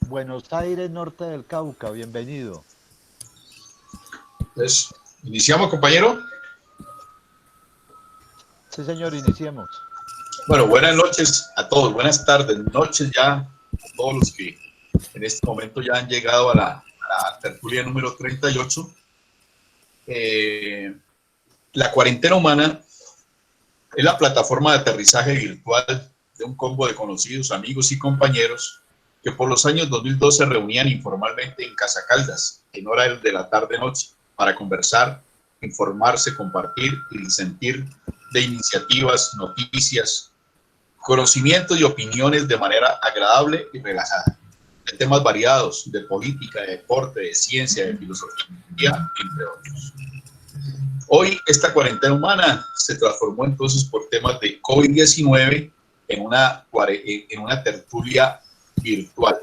Buenos Aires, norte del Cauca, bienvenido. Entonces, iniciamos, compañero. Sí, señor, iniciemos. Bueno, buenas noches a todos, buenas tardes, noches ya a todos los que en este momento ya han llegado a la tertulia número 38. La cuarentena humana es la plataforma de aterrizaje virtual de un combo de conocidos, amigos y compañeros que por los años 2012 se reunían informalmente en Casa Caldas, en horas de la tarde-noche, para conversar, informarse, compartir y disentir de iniciativas, noticias, conocimientos y opiniones de manera agradable y relajada, de temas variados, de política, de deporte, de ciencia, de filosofía, entre otros. Hoy esta cuarentena humana se transformó entonces por temas de COVID-19 en una tertulia virtual.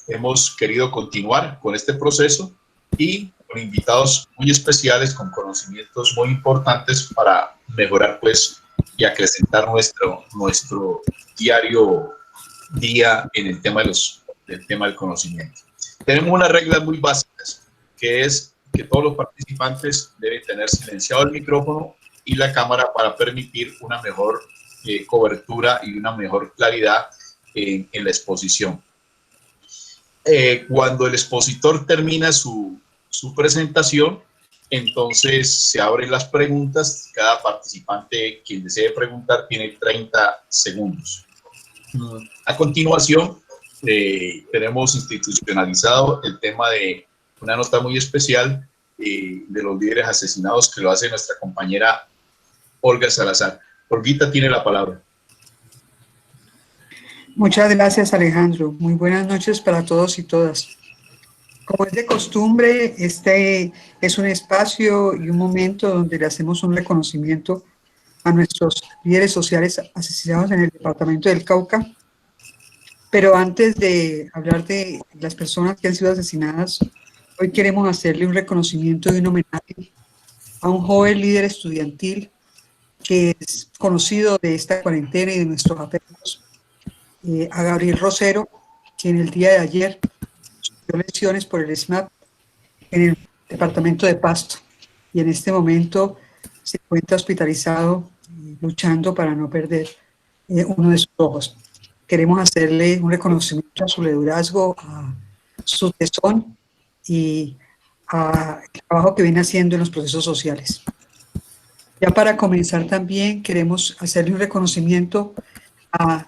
Hemos querido continuar con este proceso y con invitados muy especiales con conocimientos muy importantes para mejorar pues y acrecentar nuestro diario día en el tema del tema del conocimiento. Tenemos unas reglas muy básicas, que es que todos los participantes deben tener silenciado el micrófono y la cámara para permitir una mejor cobertura y una mejor claridad en la exposición. Cuando el expositor termina su presentación, entonces se abren las preguntas. Cada participante, quien desee preguntar, tiene 30 segundos. A continuación, tenemos institucionalizado el tema de una nota muy especial de los líderes asesinados, que lo hace nuestra compañera Olga Salazar. Olguita tiene la palabra. Muchas gracias, Alejandro. Muy buenas noches para todos y todas. Como es de costumbre, este es un espacio y un momento donde le hacemos un reconocimiento a nuestros líderes sociales asesinados en el departamento del Cauca. Pero antes de hablar de las personas que han sido asesinadas, hoy queremos hacerle un reconocimiento y un homenaje a un joven líder estudiantil que es conocido de esta cuarentena y de nuestros afectos, a Gabriel Rosero, quien el día de ayer sufrió lesiones por el SMAT en el departamento de Pasto y en este momento se encuentra hospitalizado luchando para no perder uno de sus ojos. Queremos hacerle un reconocimiento a su liderazgo, a su tesón y al trabajo que viene haciendo en los procesos sociales. Ya para comenzar también queremos hacerle un reconocimiento a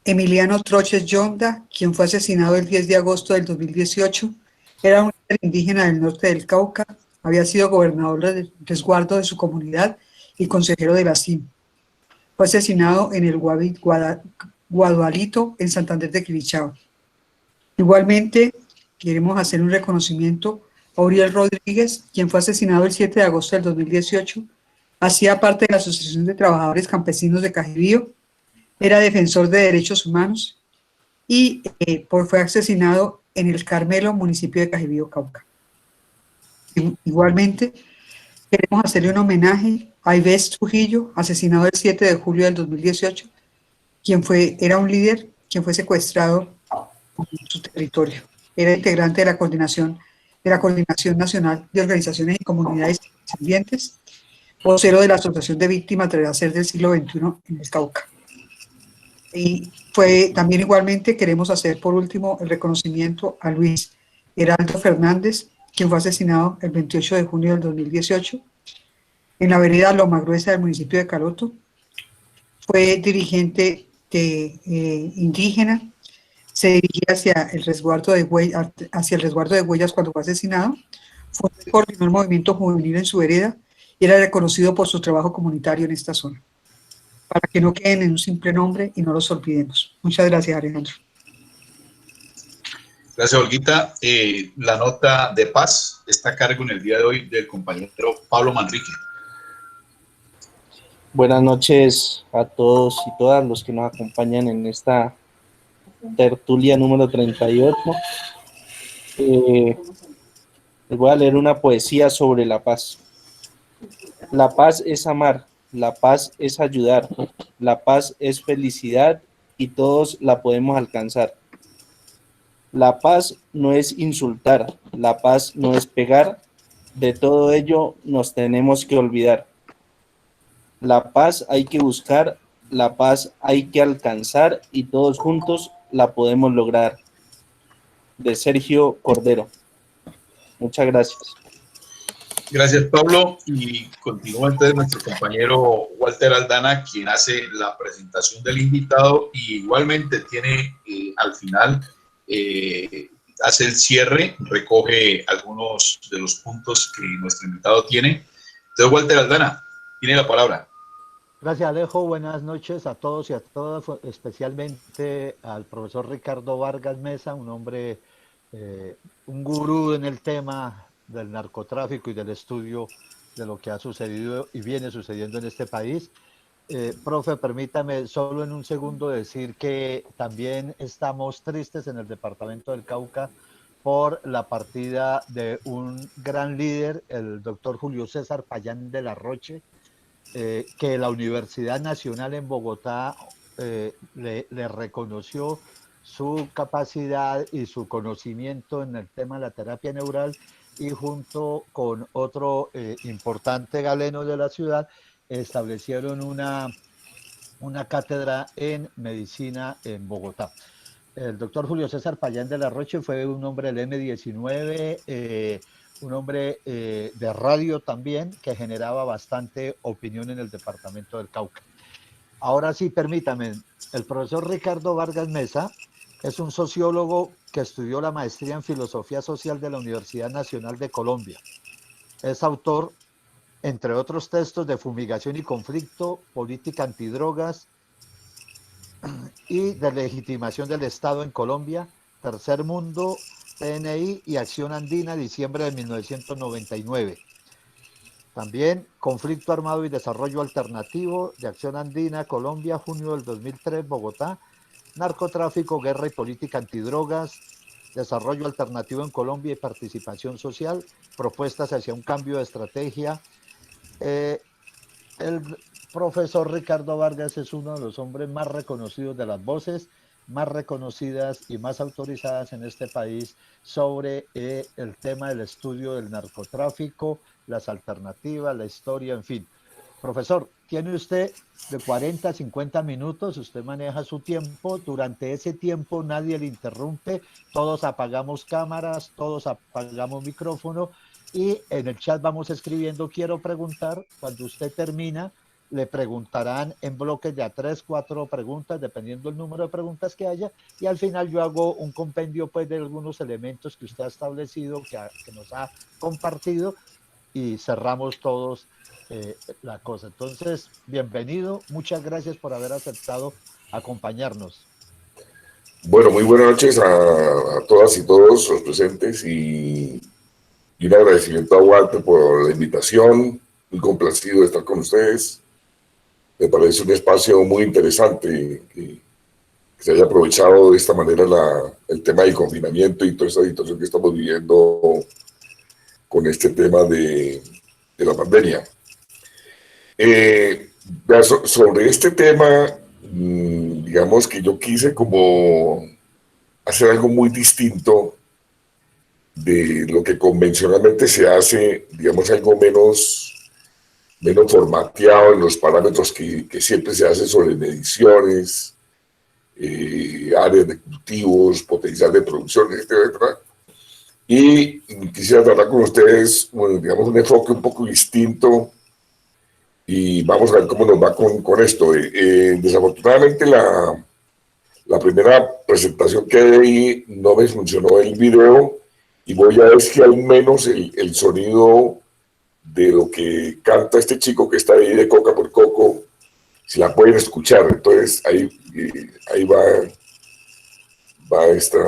Emiliano Troches Yonda, quien fue asesinado el 10 de agosto del 2018. Era un líder indígena del norte del Cauca, había sido gobernador del resguardo de su comunidad y consejero de la CIM. Fue asesinado en el Guadualito, en Santander de Quilichao. Igualmente, queremos hacer un reconocimiento a Uriel Rodríguez, quien fue asesinado el 7 de agosto del 2018. Hacía parte de la Asociación de Trabajadores Campesinos de Cajibío, era defensor de derechos humanos y fue asesinado en el Carmelo, municipio de Cajibío, Cauca. Igualmente, queremos hacerle un homenaje a Ives Trujillo, asesinado el 7 de julio del 2018, era un líder, quien fue secuestrado en su territorio. Era integrante de la Coordinación Nacional de Organizaciones y Comunidades Independientes, vocero de la Asociación de Víctimas del Hacer del siglo XXI en el Cauca. Y también igualmente queremos hacer por último el reconocimiento a Luis Heraldo Fernández, quien fue asesinado el 28 de junio del 2018 en la vereda Loma Gruesa del municipio de Caloto. Fue dirigente indígena, se dirigía hacia el resguardo de huellas cuando fue asesinado, coordinó el movimiento juvenil en su vereda y era reconocido por su trabajo comunitario en esta zona, para que no queden en un simple nombre y no los olvidemos. Muchas gracias, Alejandro. Gracias, Olguita. La nota de paz está a cargo en el día de hoy del compañero Pablo Manrique. Buenas noches a todos y todas los que nos acompañan en esta tertulia número 38. Les voy a leer una poesía sobre la paz. La paz es amar, la paz es ayudar, la paz es felicidad y todos la podemos alcanzar. La paz no es insultar, la paz no es pegar, de todo ello nos tenemos que olvidar. La paz hay que buscar, la paz hay que alcanzar y todos juntos la podemos lograr. De Sergio Cordero. Muchas gracias. Gracias, Pablo. Y continúa entonces nuestro compañero Walter Aldana, quien hace la presentación del invitado y igualmente tiene al final, hace el cierre, recoge algunos de los puntos que nuestro invitado tiene. Entonces, Walter Aldana, tiene la palabra. Gracias, Alejo. Buenas noches a todos y a todas, especialmente al profesor Ricardo Vargas Mesa, un hombre, un gurú en el tema del narcotráfico y del estudio de lo que ha sucedido y viene sucediendo en este país. Profe, permítame solo en un segundo decir que también estamos tristes en el departamento del Cauca por la partida de un gran líder, el doctor Julio César Payán de la Roche, que la Universidad Nacional en Bogotá le reconoció su capacidad y su conocimiento en el tema de la terapia neural y junto con otro importante galeno de la ciudad establecieron una cátedra en medicina en Bogotá. El doctor Julio César Payán de la Roche fue un hombre del M19, un hombre de radio también, que generaba bastante opinión en el departamento del Cauca. Ahora sí, permítame, el profesor Ricardo Vargas Mesa es un sociólogo que estudió la maestría en Filosofía Social de la Universidad Nacional de Colombia. Es autor, entre otros textos, de Fumigación y Conflicto, Política Antidrogas, y de legitimación del Estado en Colombia, Tercer Mundo, PNI y Acción Andina, diciembre de 1999. También Conflicto Armado y Desarrollo Alternativo de Acción Andina, Colombia, junio del 2003, Bogotá, Narcotráfico, Guerra y Política Antidrogas, Desarrollo Alternativo en Colombia y Participación Social, propuestas hacia un cambio de estrategia. El profesor Ricardo Vargas es uno de los hombres más reconocidos, de las voces más reconocidas y más autorizadas en este país sobre el tema del estudio del narcotráfico, las alternativas, la historia, en fin. Profesor, tiene usted de 40 a 50 minutos, usted maneja su tiempo, durante ese tiempo nadie le interrumpe, todos apagamos cámaras, todos apagamos micrófono y en el chat vamos escribiendo quiero preguntar, cuando usted termina le preguntarán en bloques de a 3, 4 preguntas, dependiendo del número de preguntas que haya, y al final yo hago un compendio pues de algunos elementos que usted ha establecido, que nos ha compartido, y cerramos todos la cosa. Entonces, bienvenido, muchas gracias por haber aceptado acompañarnos. Bueno, muy buenas noches a todas y todos los presentes y un agradecimiento a Walter por la invitación, muy complacido de estar con ustedes. Me parece un espacio muy interesante que se haya aprovechado de esta manera el tema del confinamiento y toda esta situación que estamos viviendo con este tema de la pandemia. Sobre este tema, digamos que yo quise como hacer algo muy distinto de lo que convencionalmente se hace, digamos algo menos formateado en los parámetros que siempre se hace sobre mediciones, áreas de cultivos, potencial de producción, etcétera. Y quisiera tratar con ustedes, bueno, digamos, un enfoque un poco distinto y vamos a ver cómo nos va con esto. Desafortunadamente la primera presentación que di no me funcionó el video y voy a ver si al menos el sonido de lo que canta este chico que está ahí de Coca por Coco, si la pueden escuchar. Entonces ahí va esta...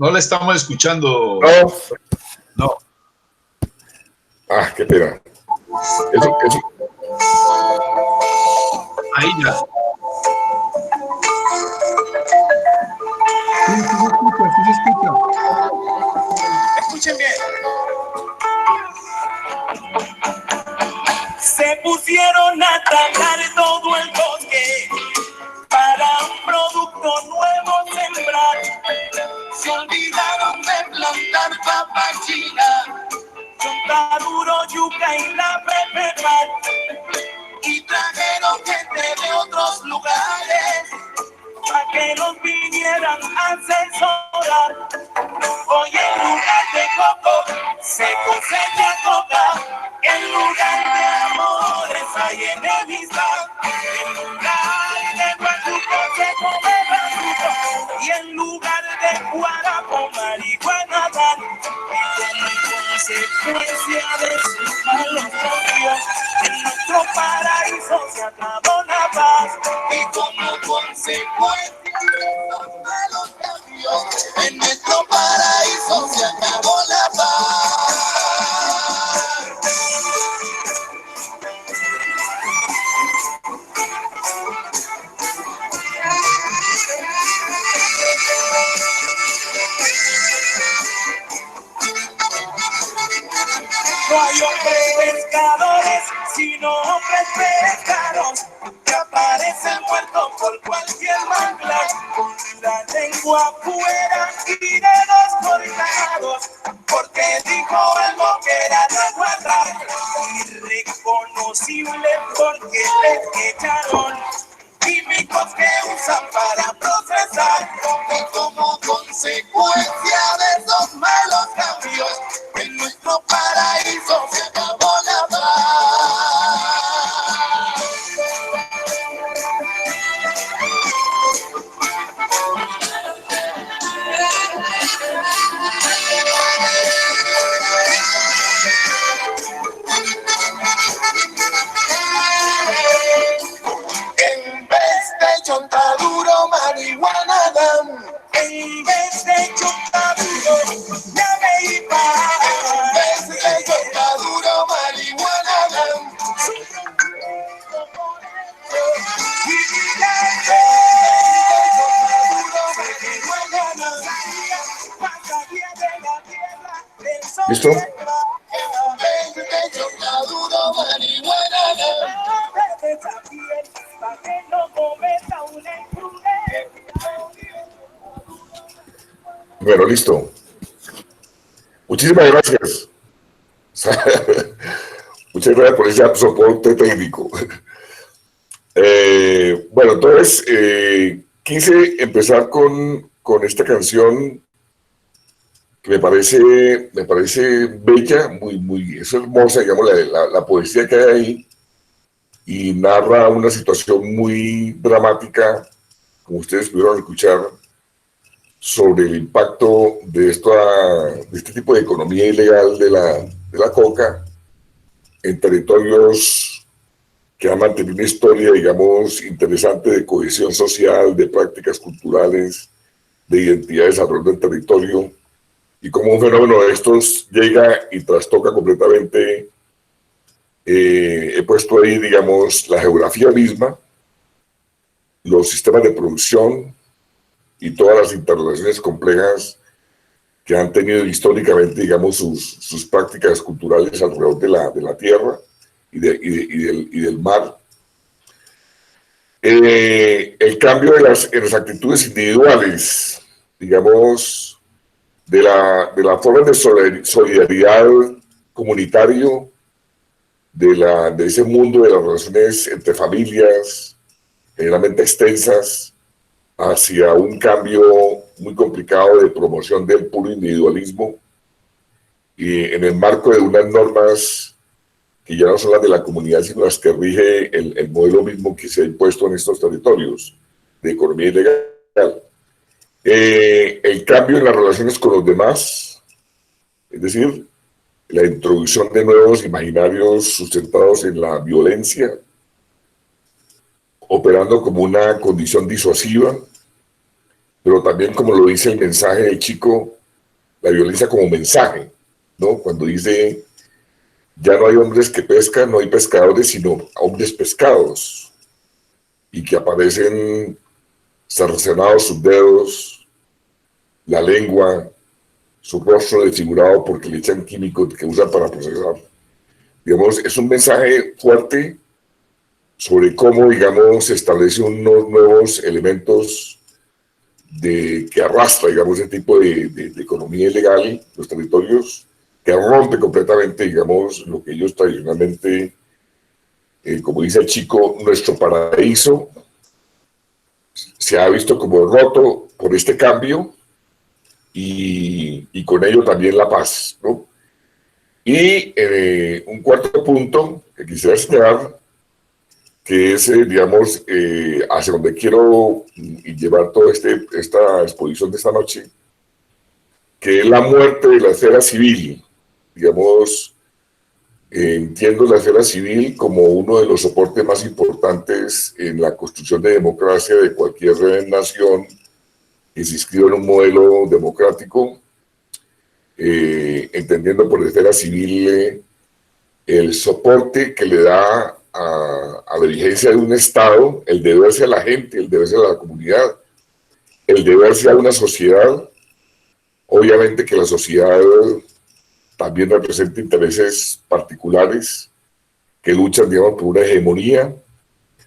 No le estamos escuchando. No. No. Ah, qué pena. Eso. Ahí ya. Sí se escucha. Escuchen bien. Se pusieron a talar todo el bosque para un producto nuevo sembrar. Se olvidaron de plantar papa china, chontaduro, yuca y la pepepat. Y trajeron gente de otros lugares para que los vinieran a asesorar. Hoy en lugar de coco se cosecha coca, en lugar de amores hay enemistad, en lugar de guachuco se come basuco, y en lugar de guarapo marihuana dan. Y como consecuencia de sus malos cambios, en nuestro paraíso se acabó la paz. Y como consecuencia de sus malos cambios, en nuestro paraíso se acabó la paz. No hay hombres pescadores, sino hombres pescados, que aparecen muertos por cualquier manglar, con la lengua afuera y dedos cortados, porque dijo algo que era de guardar, irreconocible porque les echaron químicos que usan para procesar. Y como consecuencia de esos malos cambios, en nuestro paraíso se acabó la paz. En vez de chontaduro, marihuana dan. En vez de chontaduro, llave y paz. En vez de chontaduro, marihuana dan. Y la ¿Listo? Bueno, listo. Muchísimas gracias. Muchas gracias por ese soporte técnico. Bueno, entonces quise empezar con esta canción que me parece bella, es hermosa, digamos, la poesía que hay ahí, y narra una situación muy dramática, como ustedes pudieron escuchar, sobre el impacto de este tipo de economía ilegal de la coca en territorios que han mantenido una historia, digamos, interesante de cohesión social, de prácticas culturales, de identidades alrededor del territorio, y cómo un fenómeno de estos llega y trastoca completamente. He puesto ahí, digamos, la geografía misma, los sistemas de producción y todas las interrelaciones complejas que han tenido históricamente, digamos, sus prácticas culturales alrededor de la tierra y del mar. El cambio en las actitudes individuales, digamos, de la forma de solidaridad comunitario, de ese mundo de las relaciones entre familias, generalmente extensas, hacia un cambio muy complicado de promoción del puro individualismo, y en el marco de unas normas que ya no son las de la comunidad, sino las que rige el modelo mismo que se ha impuesto en estos territorios de economía ilegal. El cambio en las relaciones con los demás, es decir, la introducción de nuevos imaginarios sustentados en la violencia, operando como una condición disuasiva, pero también, como lo dice el mensaje del chico, la violencia como mensaje, ¿no? Cuando dice, ya no hay hombres que pescan, no hay pescadores, sino hombres pescados, y que aparecen cercenados sus dedos, la lengua, su rostro desfigurado porque le echan químicos que usan para procesar. Digamos, es un mensaje fuerte sobre cómo, digamos, se establecen unos nuevos elementos que arrastra, digamos, ese tipo de economía ilegal, los territorios, que rompe completamente, digamos, lo que ellos tradicionalmente, como dice el chico, nuestro paraíso se ha visto como roto por este cambio y con ello también la paz, ¿no? Y un cuarto punto que quisiera señalar, que es, digamos, hacia donde quiero llevar toda esta exposición de esta noche, que es la muerte de la esfera civil. Digamos, entiendo la esfera civil como uno de los soportes más importantes en la construcción de democracia de cualquier nación que se inscriba en un modelo democrático, entendiendo por esfera civil el soporte que le da a la vigencia de un Estado, el deberse a la gente, el deberse a la comunidad, el deberse a una sociedad. Obviamente que la sociedad también representa intereses particulares que luchan, digamos, por una hegemonía,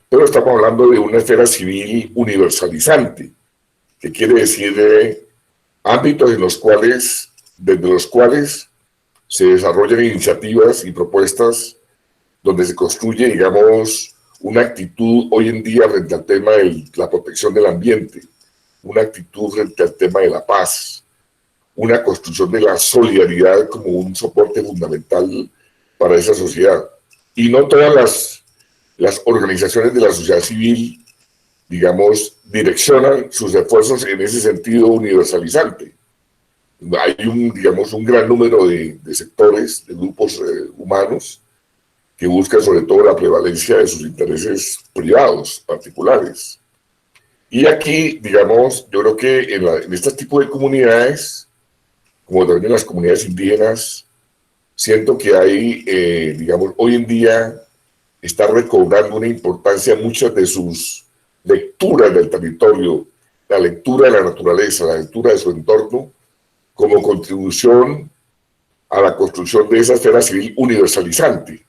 pero estamos hablando de una esfera civil universalizante, que quiere decir ámbitos en los cuales, desde los cuales se desarrollan iniciativas y propuestas donde se construye, digamos, una actitud hoy en día frente al tema de la protección del ambiente, una actitud frente al tema de la paz, una construcción de la solidaridad como un soporte fundamental para esa sociedad. Y no todas las organizaciones de la sociedad civil, digamos, direccionan sus esfuerzos en ese sentido universalizante. Hay digamos, un gran número de sectores, de grupos humanos que buscan sobre todo la prevalencia de sus intereses privados, particulares. Y aquí, digamos, yo creo que en este tipo de comunidades, como también en las comunidades indígenas, siento que hay, digamos, hoy en día está recobrando una importancia muchas de sus lecturas del territorio, la lectura de la naturaleza, la lectura de su entorno, como contribución a la construcción de esa esfera civil universalizante,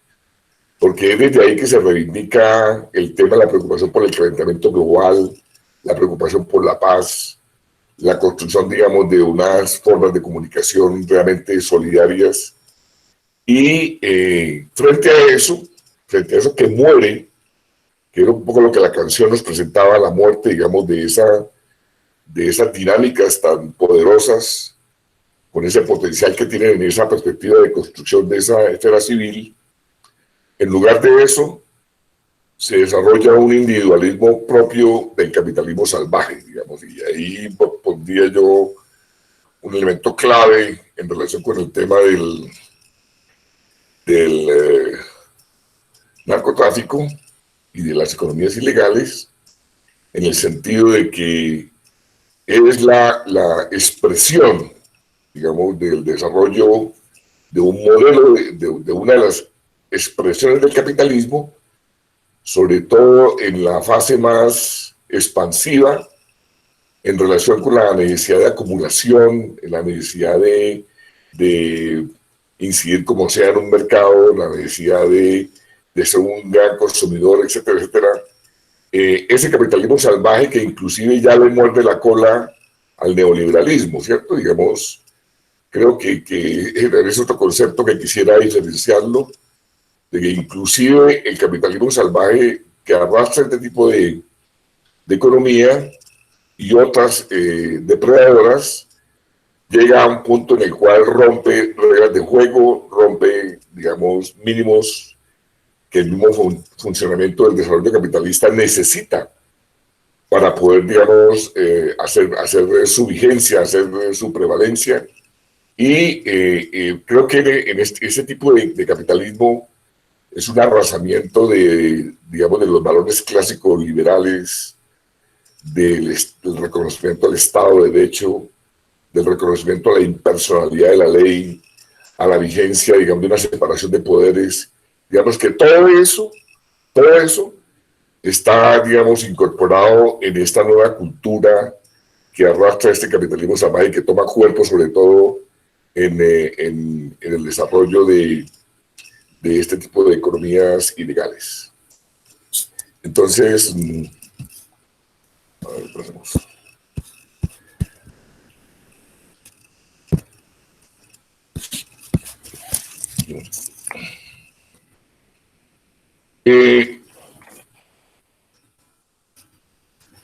porque es desde ahí que se reivindica el tema de la preocupación por el calentamiento global, la preocupación por la paz, la construcción, digamos, de unas formas de comunicación realmente solidarias. Y frente a eso que muere, que era un poco lo que la canción nos presentaba, la muerte, digamos, de esas dinámicas tan poderosas, con ese potencial que tienen en esa perspectiva de construcción de esa esfera civil, en lugar de eso, se desarrolla un individualismo propio del capitalismo salvaje, digamos, y ahí pondría yo un elemento clave en relación con el tema del narcotráfico y de las economías ilegales, en el sentido de que es la expresión, digamos, del desarrollo de un modelo, de una de las expresiones del capitalismo, sobre todo en la fase más expansiva, en relación con la necesidad de acumulación, en la necesidad de incidir como sea en un mercado, la necesidad de ser un gran consumidor, etcétera, etcétera. Ese capitalismo salvaje que inclusive ya le muerde la cola al neoliberalismo, ¿cierto? Digamos, creo que es otro concepto que quisiera diferenciarlo, de que inclusive el capitalismo salvaje que arrastra este tipo de economía y otras depredadoras, llega a un punto en el cual rompe reglas de juego, rompe, digamos, mínimos que el mismo funcionamiento del desarrollo capitalista necesita para poder, digamos, hacer su vigencia, hacer su prevalencia. Y creo que en ese tipo de capitalismo es un arrasamiento digamos, de los valores clásicos liberales, del reconocimiento al Estado de Derecho, del reconocimiento a la impersonalidad de la ley, a la vigencia, digamos, de una separación de poderes. Digamos que todo eso está, digamos, incorporado en esta nueva cultura que arrastra este capitalismo salvaje y que toma cuerpo sobre todo en el desarrollo de este tipo de economías ilegales. Entonces, a ver, pasemos.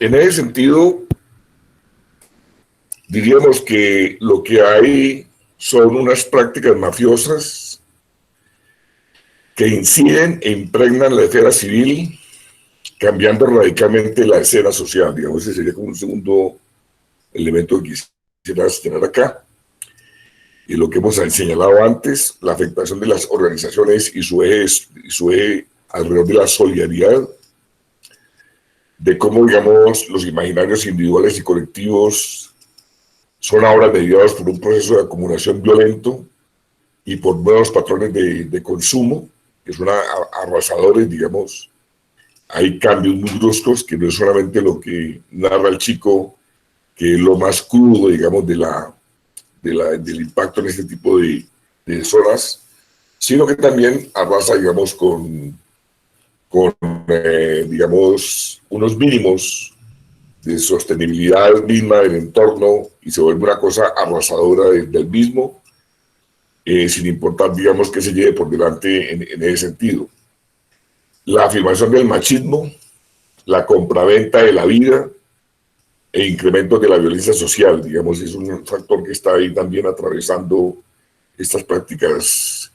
En ese sentido, diríamos que lo que hay son unas prácticas mafiosas que inciden e impregnan la esfera civil, cambiando radicalmente la escena social. Digamos, ese sería como un segundo elemento que quisiera señalar acá. Y lo que hemos señalado antes, la afectación de las organizaciones y su eje alrededor de la solidaridad, de cómo, digamos, los imaginarios individuales y colectivos son ahora mediados por un proceso de acumulación violento y por nuevos patrones de consumo, que son arrasadores, digamos. Hay cambios muy bruscos, que no es solamente lo que narra el chico, que es lo más crudo, digamos, del impacto en este tipo de zonas, sino que también arrasa, digamos, con digamos, unos mínimos de sostenibilidad misma del entorno y se vuelve una cosa arrasadora del mismo, sin importar, digamos, que se lleve por delante en ese sentido. La afirmación del machismo, la compraventa de la vida e incremento de la violencia social, digamos, es un factor que está ahí también atravesando estas prácticas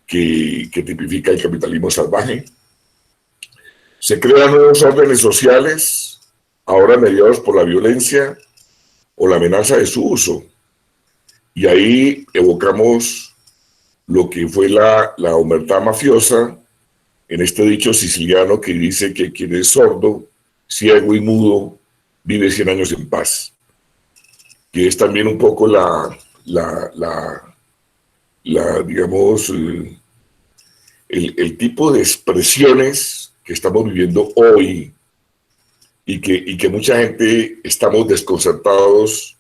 que tipifica el capitalismo salvaje. Se crean nuevos órdenes sociales, ahora mediados por la violencia o la amenaza de su uso. Y ahí evocamos lo que fue la omertá mafiosa, en este dicho siciliano que dice que quien es sordo, ciego y mudo, vive 100 años en paz. Que es también un poco digamos, el tipo de expresiones que estamos viviendo hoy y que mucha gente estamos desconcertados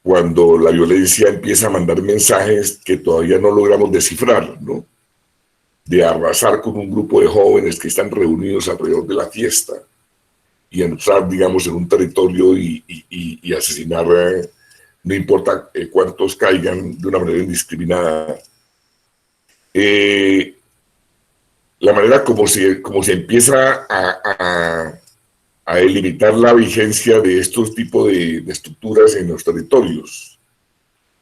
cuando la violencia empieza a mandar mensajes que todavía no logramos descifrar, ¿no? De arrasar con un grupo de jóvenes que están reunidos alrededor de la fiesta y entrar, digamos, en un territorio y asesinar, no importa cuántos caigan de una manera indiscriminada. La manera como se empieza a delimitar la vigencia de estos tipos de estructuras en los territorios.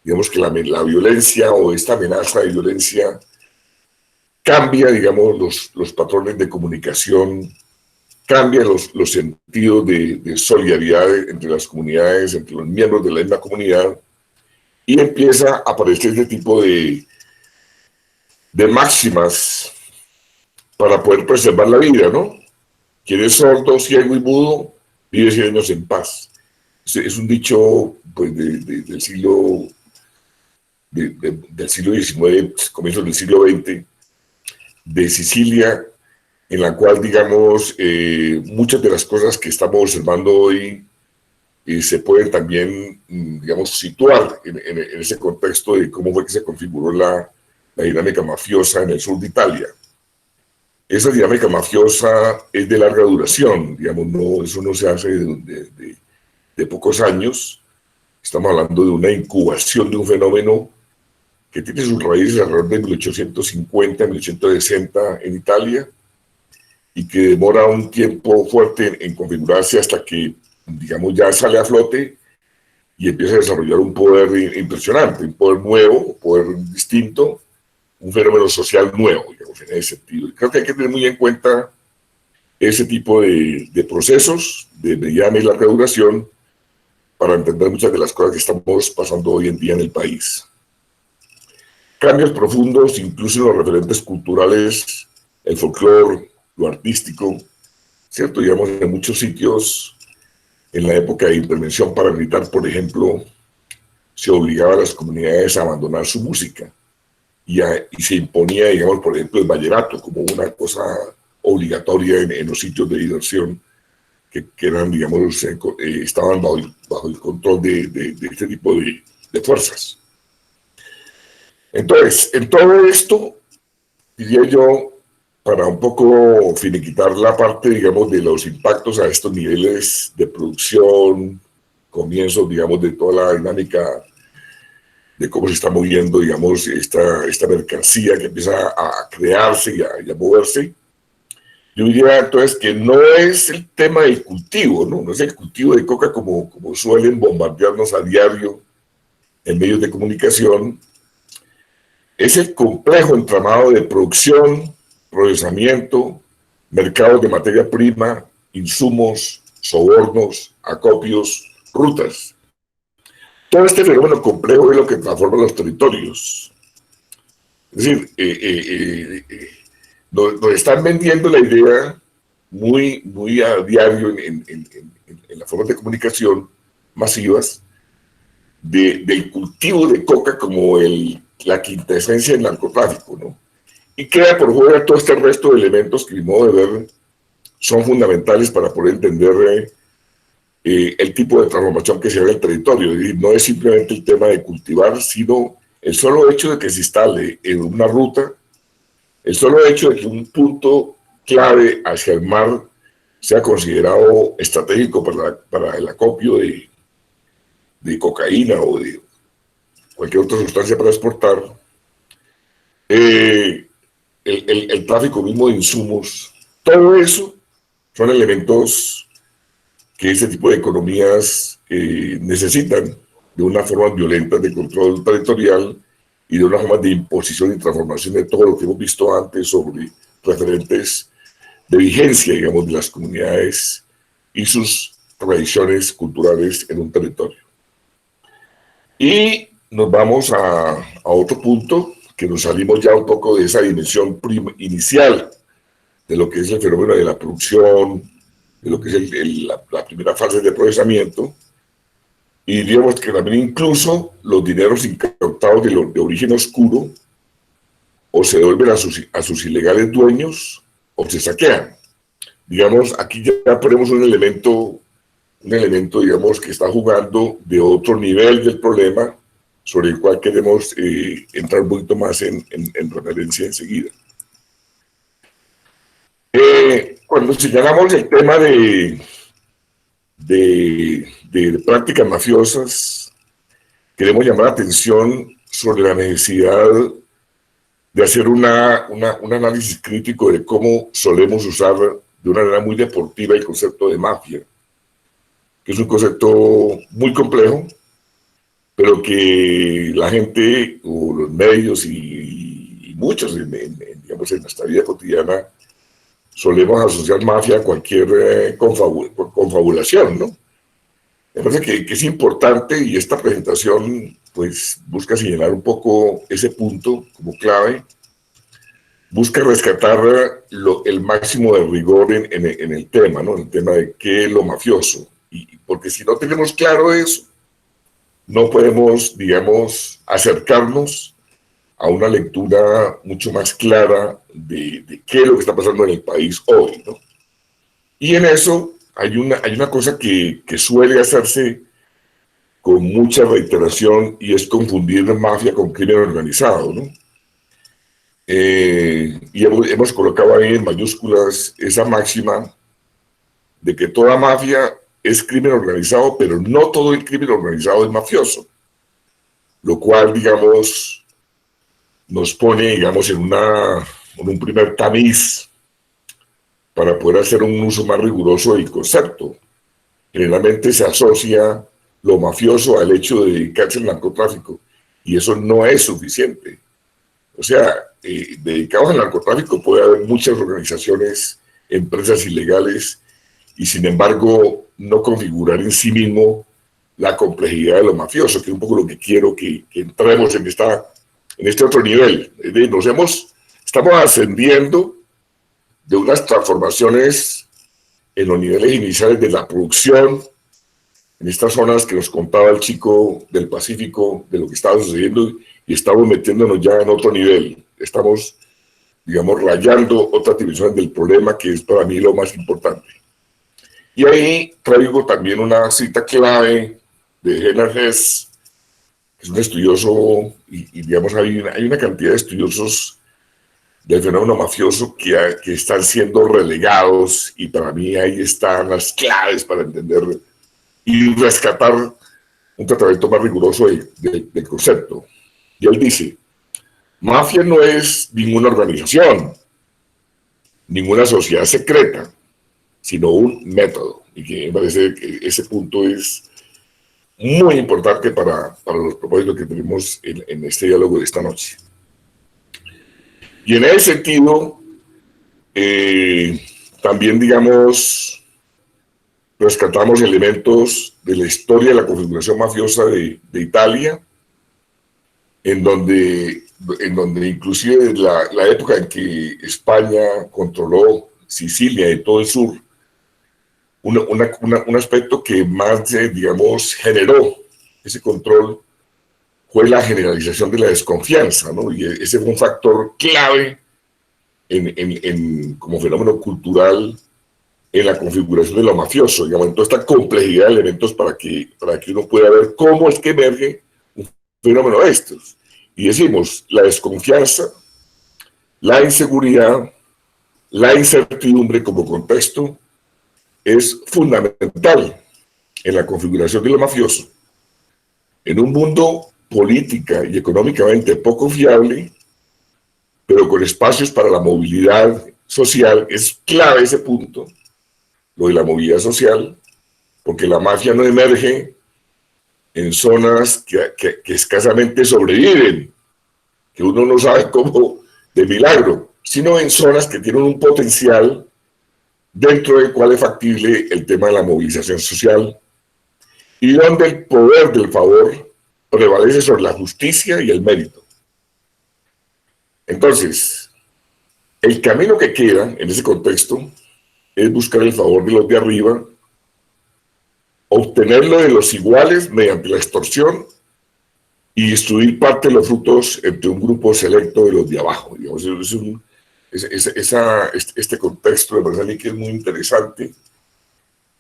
Digamos que la violencia o esta amenaza de violencia cambia, digamos, los patrones de comunicación, cambia los sentidos de solidaridad entre las comunidades, entre los miembros de la misma comunidad, y empieza a aparecer este tipo de máximas para poder preservar la vida, ¿no? Quien es sordo, ciego y mudo, vive 100 años en paz. Es un dicho, pues, del siglo XIX, comienzos del siglo XX, de Sicilia, en la cual, digamos, muchas de las cosas que estamos observando hoy se pueden también, digamos, situar en ese contexto de cómo fue que se configuró la dinámica mafiosa en el sur de Italia. Esa dinámica mafiosa es de larga duración, digamos, eso no se hace de pocos años. Estamos hablando de una incubación de un fenómeno que tiene sus raíces alrededor de 1850, 1860 en Italia, y que demora un tiempo fuerte en configurarse hasta que, digamos, ya sale a flote y empieza a desarrollar un poder impresionante, un poder nuevo, un poder distinto, un fenómeno social nuevo, digamos, en ese sentido. Y creo que hay que tener muy en cuenta ese tipo de procesos de mediana y larga duración para entender muchas de las cosas que estamos pasando hoy en día en el país. Cambios profundos, incluso en los referentes culturales, el folclore, lo artístico, ¿cierto? Digamos, en muchos sitios, en la época de intervención paramilitar, por ejemplo, se obligaba a las comunidades a abandonar su música y se imponía, digamos, por ejemplo, el vallenato como una cosa obligatoria en los sitios de diversión que eran, digamos, estaban bajo el control de este tipo de fuerzas. Entonces, en todo esto, diría yo, para un poco finiquitar la parte, digamos, de los impactos a estos niveles de producción, comienzos, digamos, de toda la dinámica de cómo se está moviendo, digamos, esta mercancía que empieza a crearse y a moverse. Yo diría entonces que no es el tema del cultivo, ¿no? No es el cultivo de coca como suelen bombardearnos a diario en medios de comunicación. Es el complejo entramado de producción, procesamiento, mercados de materia prima, insumos, sobornos, acopios, rutas. Todo este fenómeno complejo es lo que transforma los territorios. Es decir, nos están vendiendo la idea muy a diario en las formas de comunicación masivas del cultivo de coca como la quintesencia del narcotráfico, ¿no? Y queda por fuera todo este resto de elementos que, a mi modo de ver, son fundamentales para poder entender el tipo de transformación que se ve en el territorio. Es decir, no es simplemente el tema de cultivar, sino el solo hecho de que se instale en una ruta, el solo hecho de que un punto clave hacia el mar sea considerado estratégico para el acopio de cocaína o de cualquier otra sustancia para exportar, el tráfico mismo de insumos, todo eso son elementos que ese tipo de economías necesitan de una forma violenta de control territorial y de una forma de imposición y transformación de todo lo que hemos visto antes sobre referentes de vigencia, digamos, de las comunidades y sus tradiciones culturales en un territorio. Y nos vamos a otro punto, que nos salimos ya un poco de esa dimensión inicial de lo que es el fenómeno de la producción, de lo que es la primera fase de procesamiento, y diríamos que también incluso los dineros incautados de origen oscuro o se devuelven a sus ilegales dueños o se saquean. Digamos, aquí ya ponemos un elemento, digamos, que está jugando de otro nivel del problema, sobre el cual queremos entrar un poquito más en referencia enseguida. Cuando señalamos el tema de prácticas mafiosas, queremos llamar la atención sobre la necesidad de hacer un análisis crítico de cómo solemos usar de una manera muy deportiva el concepto de mafia, que es un concepto muy complejo, pero que la gente o los medios y muchos, digamos, en nuestra vida cotidiana, solemos asociar mafia a cualquier confabulación, ¿no? Me parece que es importante, y esta presentación pues busca señalar un poco ese punto como clave, busca rescatar el máximo de rigor en el tema, ¿no? En el tema de qué es lo mafioso, y porque si no tenemos claro eso, no podemos, digamos, acercarnos a una lectura mucho más clara de qué es lo que está pasando en el país hoy, ¿no? Y en eso hay una cosa que suele hacerse con mucha reiteración, y es confundir mafia con crimen organizado, ¿no? Y hemos colocado ahí en mayúsculas esa máxima de que toda mafia es crimen organizado, pero no todo el crimen organizado es mafioso, lo cual, digamos, nos pone, digamos, en un primer tamiz para poder hacer un uso más riguroso del concepto. Generalmente se asocia lo mafioso al hecho de dedicarse al narcotráfico, y eso no es suficiente. O sea, dedicados al narcotráfico puede haber muchas organizaciones, empresas ilegales, y sin embargo no configurar en sí mismo la complejidad de lo mafioso, que es un poco lo que quiero que entremos en este otro nivel. Estamos ascendiendo de unas transformaciones en los niveles iniciales de la producción, en estas zonas que nos contaba el chico del Pacífico, de lo que estaba sucediendo, y estamos metiéndonos ya en otro nivel. Estamos, digamos, rayando otras dimensiones del problema, que es para mí lo más importante. Y ahí traigo también una cita clave de Henry Hess, que es un estudioso, y digamos, hay una cantidad de estudiosos del fenómeno mafioso que están siendo relegados, y para mí ahí están las claves para entender y rescatar un tratamiento más riguroso del concepto. Y él dice, mafia no es ninguna organización, ninguna sociedad secreta, sino un método. Y que me parece que ese punto es muy importante para los propósitos que tenemos en este diálogo de esta noche. Y en ese sentido, también, digamos, rescatamos elementos de la historia de la configuración mafiosa de Italia, en donde inclusive la época en que España controló Sicilia y todo el sur, un aspecto que más, digamos, generó ese control fue la generalización de la desconfianza, ¿no? Y ese fue un factor clave como fenómeno cultural en la configuración de lo mafioso, digamos, en toda esta complejidad de elementos para que uno pueda ver cómo es que emerge un fenómeno de estos. Y decimos, la desconfianza, la inseguridad, la incertidumbre como contexto es fundamental en la configuración de lo mafioso. En un mundo política y económicamente poco fiable, pero con espacios para la movilidad social, es clave ese punto, lo de la movilidad social, porque la mafia no emerge en zonas que escasamente sobreviven, que uno no sabe cómo de milagro, sino en zonas que tienen un potencial dentro del cual es factible el tema de la movilización social y donde el poder del favor prevalece sobre la justicia y el mérito. Entonces, el camino que queda en ese contexto es buscar el favor de los de arriba, obtenerlo de los iguales mediante la extorsión y distribuir parte de los frutos entre un grupo selecto de los de abajo. Digamos, este contexto me parece a mí que es muy interesante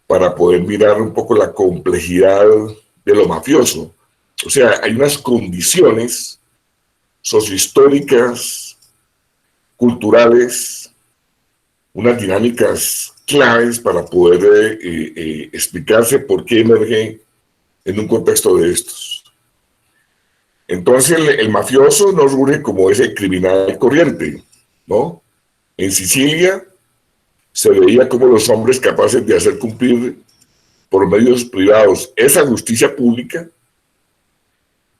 para poder mirar un poco la complejidad de lo mafioso. O sea, hay unas condiciones sociohistóricas, culturales, unas dinámicas claves para poder explicarse por qué emerge en un contexto de estos. Entonces el mafioso no surge como ese criminal corriente, ¿no? En Sicilia se veía como los hombres capaces de hacer cumplir por medios privados esa justicia pública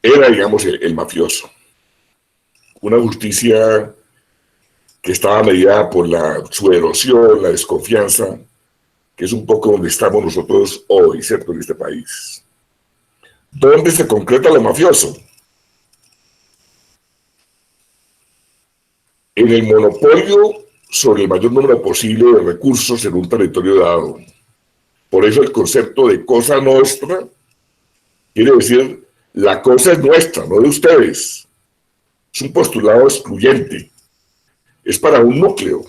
era, digamos, el mafioso. Una justicia que estaba mediada por su erosión, la desconfianza, que es un poco donde estamos nosotros hoy, ¿cierto?, en este país. ¿Dónde se concreta lo mafioso? En el monopolio sobre el mayor número posible de recursos en un territorio dado. Por eso el concepto de cosa nostra quiere decir la cosa es nuestra, no de ustedes. Es un postulado excluyente. Es para un núcleo,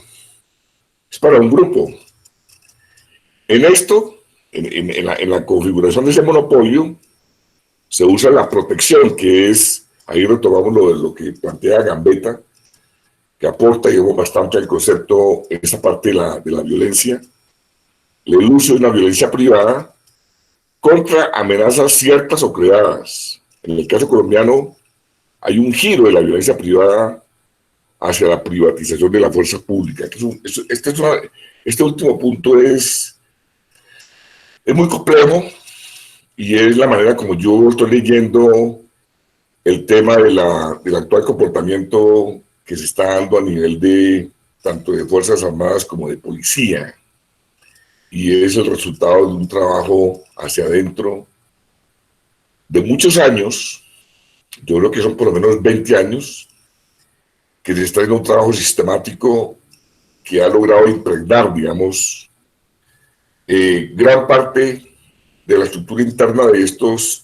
es para un grupo. En esto, en la configuración de ese monopolio, se usa la protección, que es, ahí retomamos lo que plantea Gambetta, que aporta, digamos, bastante al concepto en esa parte de la violencia, el uso de una violencia privada contra amenazas ciertas o creadas. En el caso colombiano, hay un giro de la violencia privada hacia la privatización de la fuerza pública. Este último punto es muy complejo y es la manera como yo estoy leyendo el tema del actual comportamiento que se está dando a nivel de tanto de Fuerzas Armadas como de policía. Y es el resultado de un trabajo hacia adentro de muchos años, yo creo que son por lo menos 20 años, que se está haciendo un trabajo sistemático que ha logrado impregnar, digamos, gran parte de la estructura interna de estos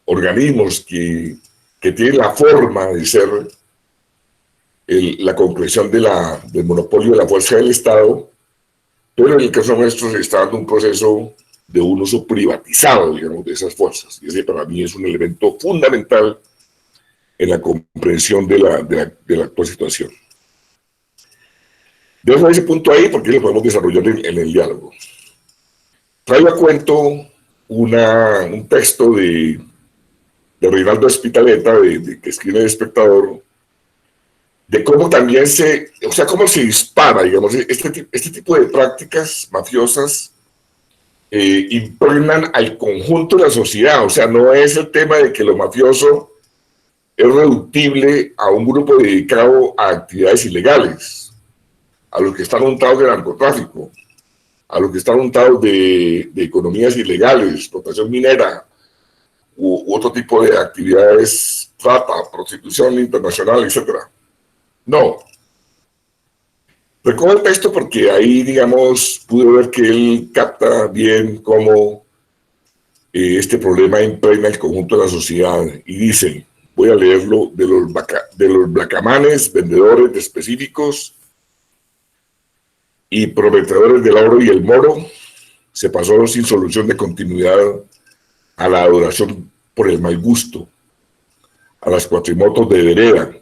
organismos que tienen la forma de ser la concreción del monopolio de la fuerza del Estado, pero en el caso nuestro se está dando un proceso de un uso privatizado, digamos, de esas fuerzas. Y ese para mí es un elemento fundamental en la comprensión de la actual situación. Dejo ese punto ahí porque lo podemos desarrollar en el diálogo. Traigo a cuento un texto de Reinaldo Espitaleta, que escribe El Espectador, de cómo también cómo se dispara, digamos, este tipo de prácticas mafiosas impregnan al conjunto de la sociedad. O sea, no es el tema de que lo mafioso es reductible a un grupo dedicado a actividades ilegales, a los que están untados de narcotráfico, a los que están untados de economías ilegales, explotación minera, u otro tipo de actividades, trata, prostitución internacional, etc. No. Recojo el texto porque ahí, digamos, pude ver que él capta bien cómo este problema impregna el conjunto de la sociedad y dice, voy a leerlo, de los blacamanes, vendedores de específicos y prometedores del oro y el moro, se pasó sin solución de continuidad a la adoración por el mal gusto, a las cuatrimotos de vereda,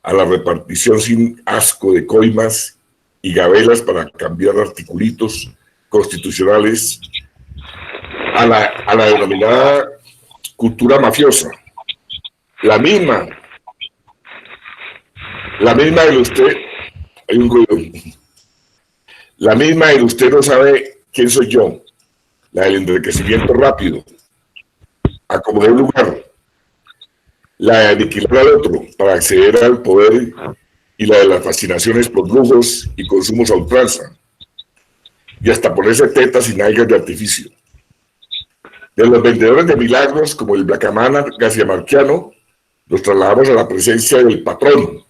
a la repartición sin asco de coimas y gabelas para cambiar articulitos constitucionales, a la denominada cultura mafiosa. La misma de usted, hay un ruido, la misma de usted no sabe quién soy yo, la del enriquecimiento rápido, acomodar un lugar, la de aniquilar al otro para acceder al poder y la de las fascinaciones por lujos y consumos a ultranza, y hasta ponerse tetas y nalgas de artificio. De los vendedores de milagros como el blacamán García Marquiano, nos trasladamos a la presencia del patrón,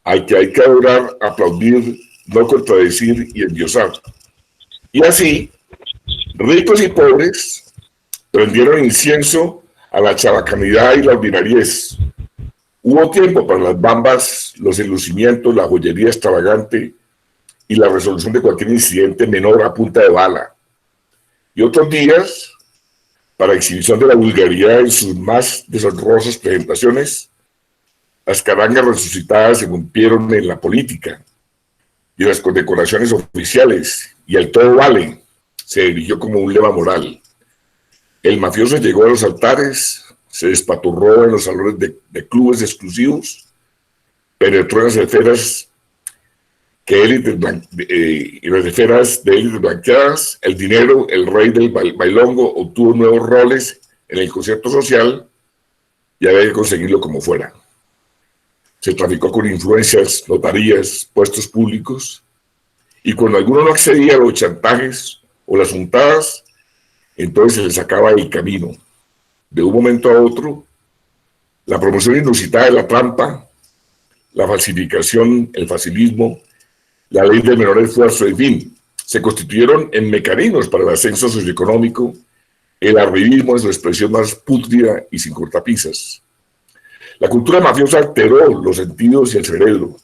al que hay que adorar, aplaudir, no contradecir y endiosar. Y así, ricos y pobres prendieron incienso a la chabacanidad y la ordinariez. Hubo tiempo para las bambas, los enlucimientos, la joyería extravagante y la resolución de cualquier incidente menor a punta de bala. Y otros días para exhibición de la vulgaridad en sus más deshonrosas presentaciones. Las carangas resucitadas se rompieron en la política y las condecoraciones oficiales, y el todo vale se erigió como un lema moral. El mafioso llegó a los altares, se despaturró en los salones de clubes exclusivos, penetró en las esferas de élites blanqueadas, el dinero, el rey del bailongo, obtuvo nuevos roles en el concierto social y había que conseguirlo como fuera. Se traficó con influencias, notarías, puestos públicos, y cuando alguno no accedía a los chantajes o las juntadas, entonces se le sacaba del camino. De un momento a otro, la promoción inusitada de la trampa, la falsificación, el facilismo, la ley del menor esfuerzo, en fin, se constituyeron en mecanismos para el ascenso socioeconómico, el arribismo en su expresión más pútrida y sin cortapisas. La cultura mafiosa alteró los sentidos y el cerebro.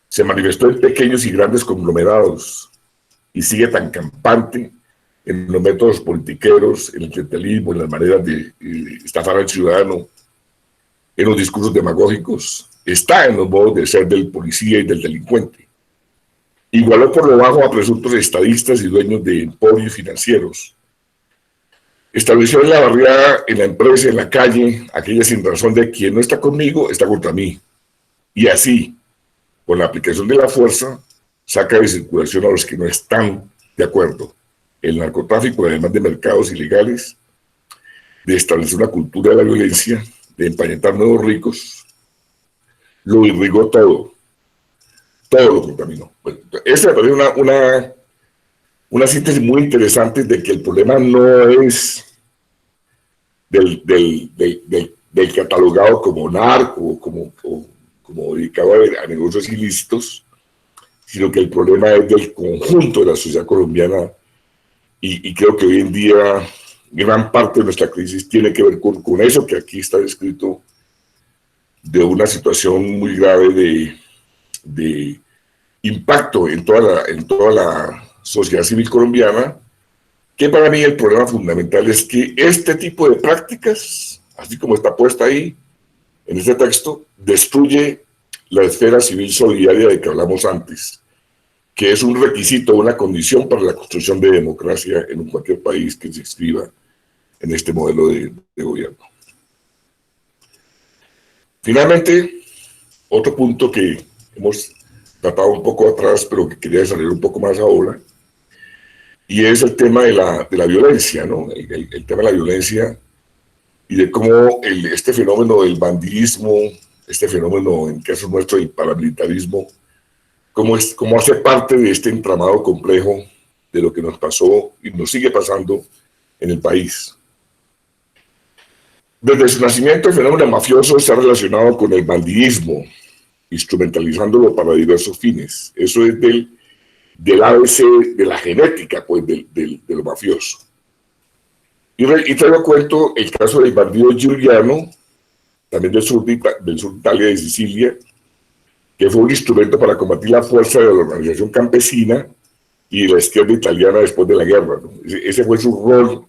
Se manifestó en pequeños y grandes conglomerados y sigue tan campante en los métodos politiqueros, en el clientelismo, en las maneras de estafar al ciudadano, en los discursos demagógicos, está en los modos de ser del policía y del delincuente. Igualó por lo bajo a presuntos estadistas y dueños de emporios financieros. Estableció en la barriada, en la empresa, en la calle, aquella sin razón de quien no está conmigo, está contra mí. Y así, con la aplicación de la fuerza, saca de circulación a los que no están de acuerdo. El narcotráfico, además de mercados ilegales, de establecer una cultura de la violencia, de empañetar nuevos ricos, lo irrigó todo lo contaminó. Bueno, esa me parece una síntesis muy interesante de que el problema no es del catalogado como narco, como dedicado a negocios ilícitos, sino que el problema es del conjunto de la sociedad colombiana, y creo que hoy en día gran parte de nuestra crisis tiene que ver con eso que aquí está descrito, de una situación muy grave de impacto en toda la sociedad civil colombiana, que para mí el problema fundamental es que este tipo de prácticas, así como está puesta ahí en este texto, destruye la esfera civil solidaria de que hablamos antes, que es un requisito, una condición para la construcción de democracia en cualquier país que se inscriba en este modelo de gobierno. Finalmente, otro punto que hemos tratado un poco atrás, pero que quería desarrollar un poco más ahora, y es el tema de la violencia, ¿no? El tema de la violencia y de cómo este fenómeno del bandidismo, este fenómeno, en caso nuestro, del paramilitarismo, cómo hace parte de este entramado complejo de lo que nos pasó y nos sigue pasando en el país. Desde su nacimiento, el fenómeno mafioso está relacionado con el bandidismo, instrumentalizándolo para diversos fines. Eso es del ABC, de la genética, pues, de lo mafioso. Y traigo a cuento el caso del bandido Giuliano, también del sur de Italia, de Sicilia, que fue un instrumento para combatir la fuerza de la organización campesina y de la izquierda italiana después de la guerra, ¿no? Ese fue su rol,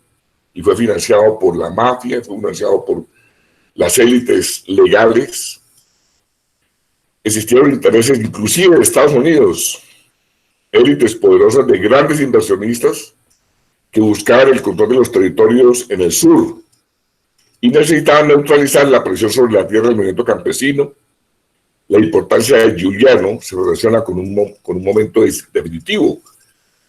y fue financiado por la mafia, fue financiado por las élites legales. Existieron intereses inclusive de Estados Unidos, élites poderosas de grandes inversionistas que buscaban el control de los territorios en el sur y necesitaban neutralizar la presión sobre la tierra del movimiento campesino. La importancia de Giuliano se relaciona con un momento definitivo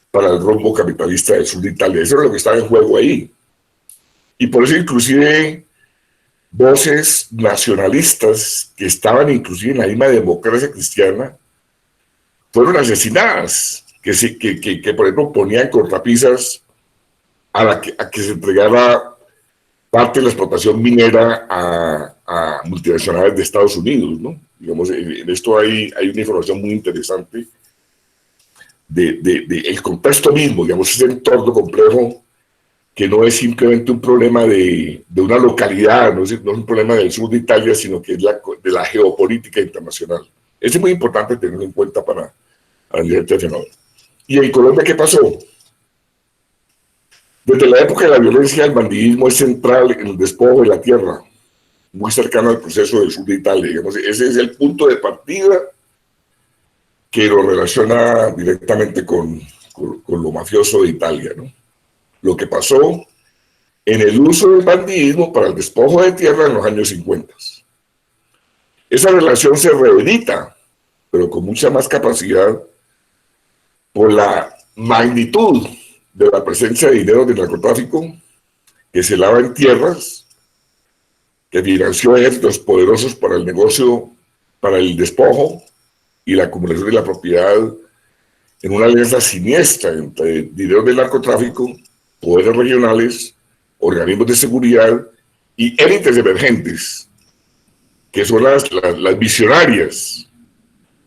para el rumbo capitalista del sur de Italia. Eso es lo que estaba en juego ahí. Y por eso inclusive voces nacionalistas que estaban inclusive en la misma democracia cristiana fueron asesinadas, que por ejemplo ponían cortapisas a que se entregara parte de la explotación minera a multinacionales de Estados Unidos, ¿no? Digamos, en esto hay una información muy interesante de el contexto mismo, digamos, ese entorno complejo que no es simplemente un problema de una localidad, no es un problema del sur de Italia, sino que es de la geopolítica internacional. Eso es muy importante tenerlo en cuenta para analizar este fenómeno. ¿Y en Colombia qué pasó? Desde la época de la violencia, el bandidismo es central en el despojo de la tierra, muy cercano al proceso del sur de Italia. Digamos, ese es el punto de partida que lo relaciona directamente con lo mafioso de Italia, ¿no? Lo que pasó en el uso del bandidismo para el despojo de tierra en los años 50. Esa relación se reedita, pero con mucha más capacidad por la magnitud de la presencia de dinero del narcotráfico que se lava en tierras, que financió ejércitos poderosos para el negocio, para el despojo y la acumulación de la propiedad en una alianza siniestra entre dinero del narcotráfico, poderes regionales, organismos de seguridad y élites emergentes, que son las visionarias,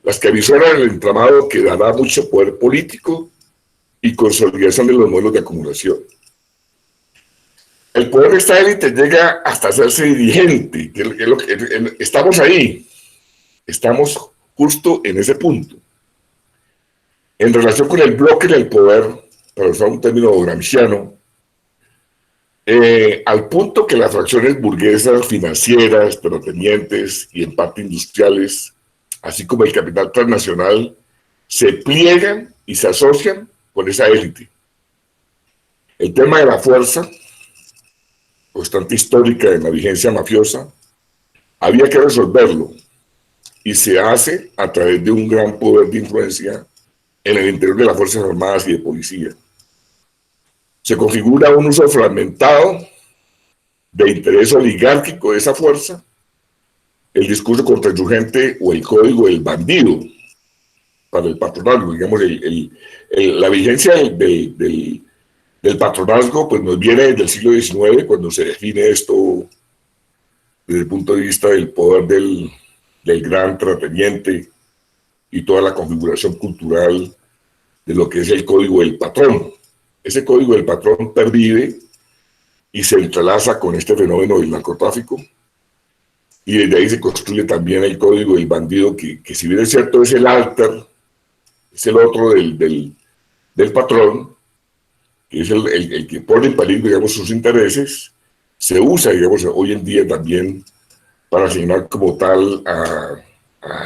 las que visionan el entramado que dará mucho poder político y consolidación de los modelos de acumulación. El poder de esta élite llega hasta hacerse dirigente, estamos ahí, estamos justo en ese punto. En relación con el bloque del poder, para usar un término gramsciano, al punto que las fracciones burguesas, financieras, terratenientes y en parte industriales, así como el capital transnacional, se pliegan y se asocian con esa élite. El tema de la fuerza, constante histórica en la vigencia mafiosa, había que resolverlo, y se hace a través de un gran poder de influencia en el interior de las Fuerzas Armadas y de Policía. Se configura un uso fragmentado de interés oligárquico de esa fuerza, el discurso contrainsurgente o el código del bandido para el patronazgo. Digamos, la vigencia del patronazgo pues nos viene desde el siglo XIX, cuando se define esto desde el punto de vista del poder del gran terrateniente y toda la configuración cultural de lo que es el código del patrón. Ese código del patrón pervive y se entrelaza con este fenómeno del narcotráfico, y desde ahí se construye también el código del bandido, que si bien es cierto es el alter, es el otro del patrón, que es el que pone en peligro, digamos, sus intereses. Se usa, digamos, hoy en día también para asignar como tal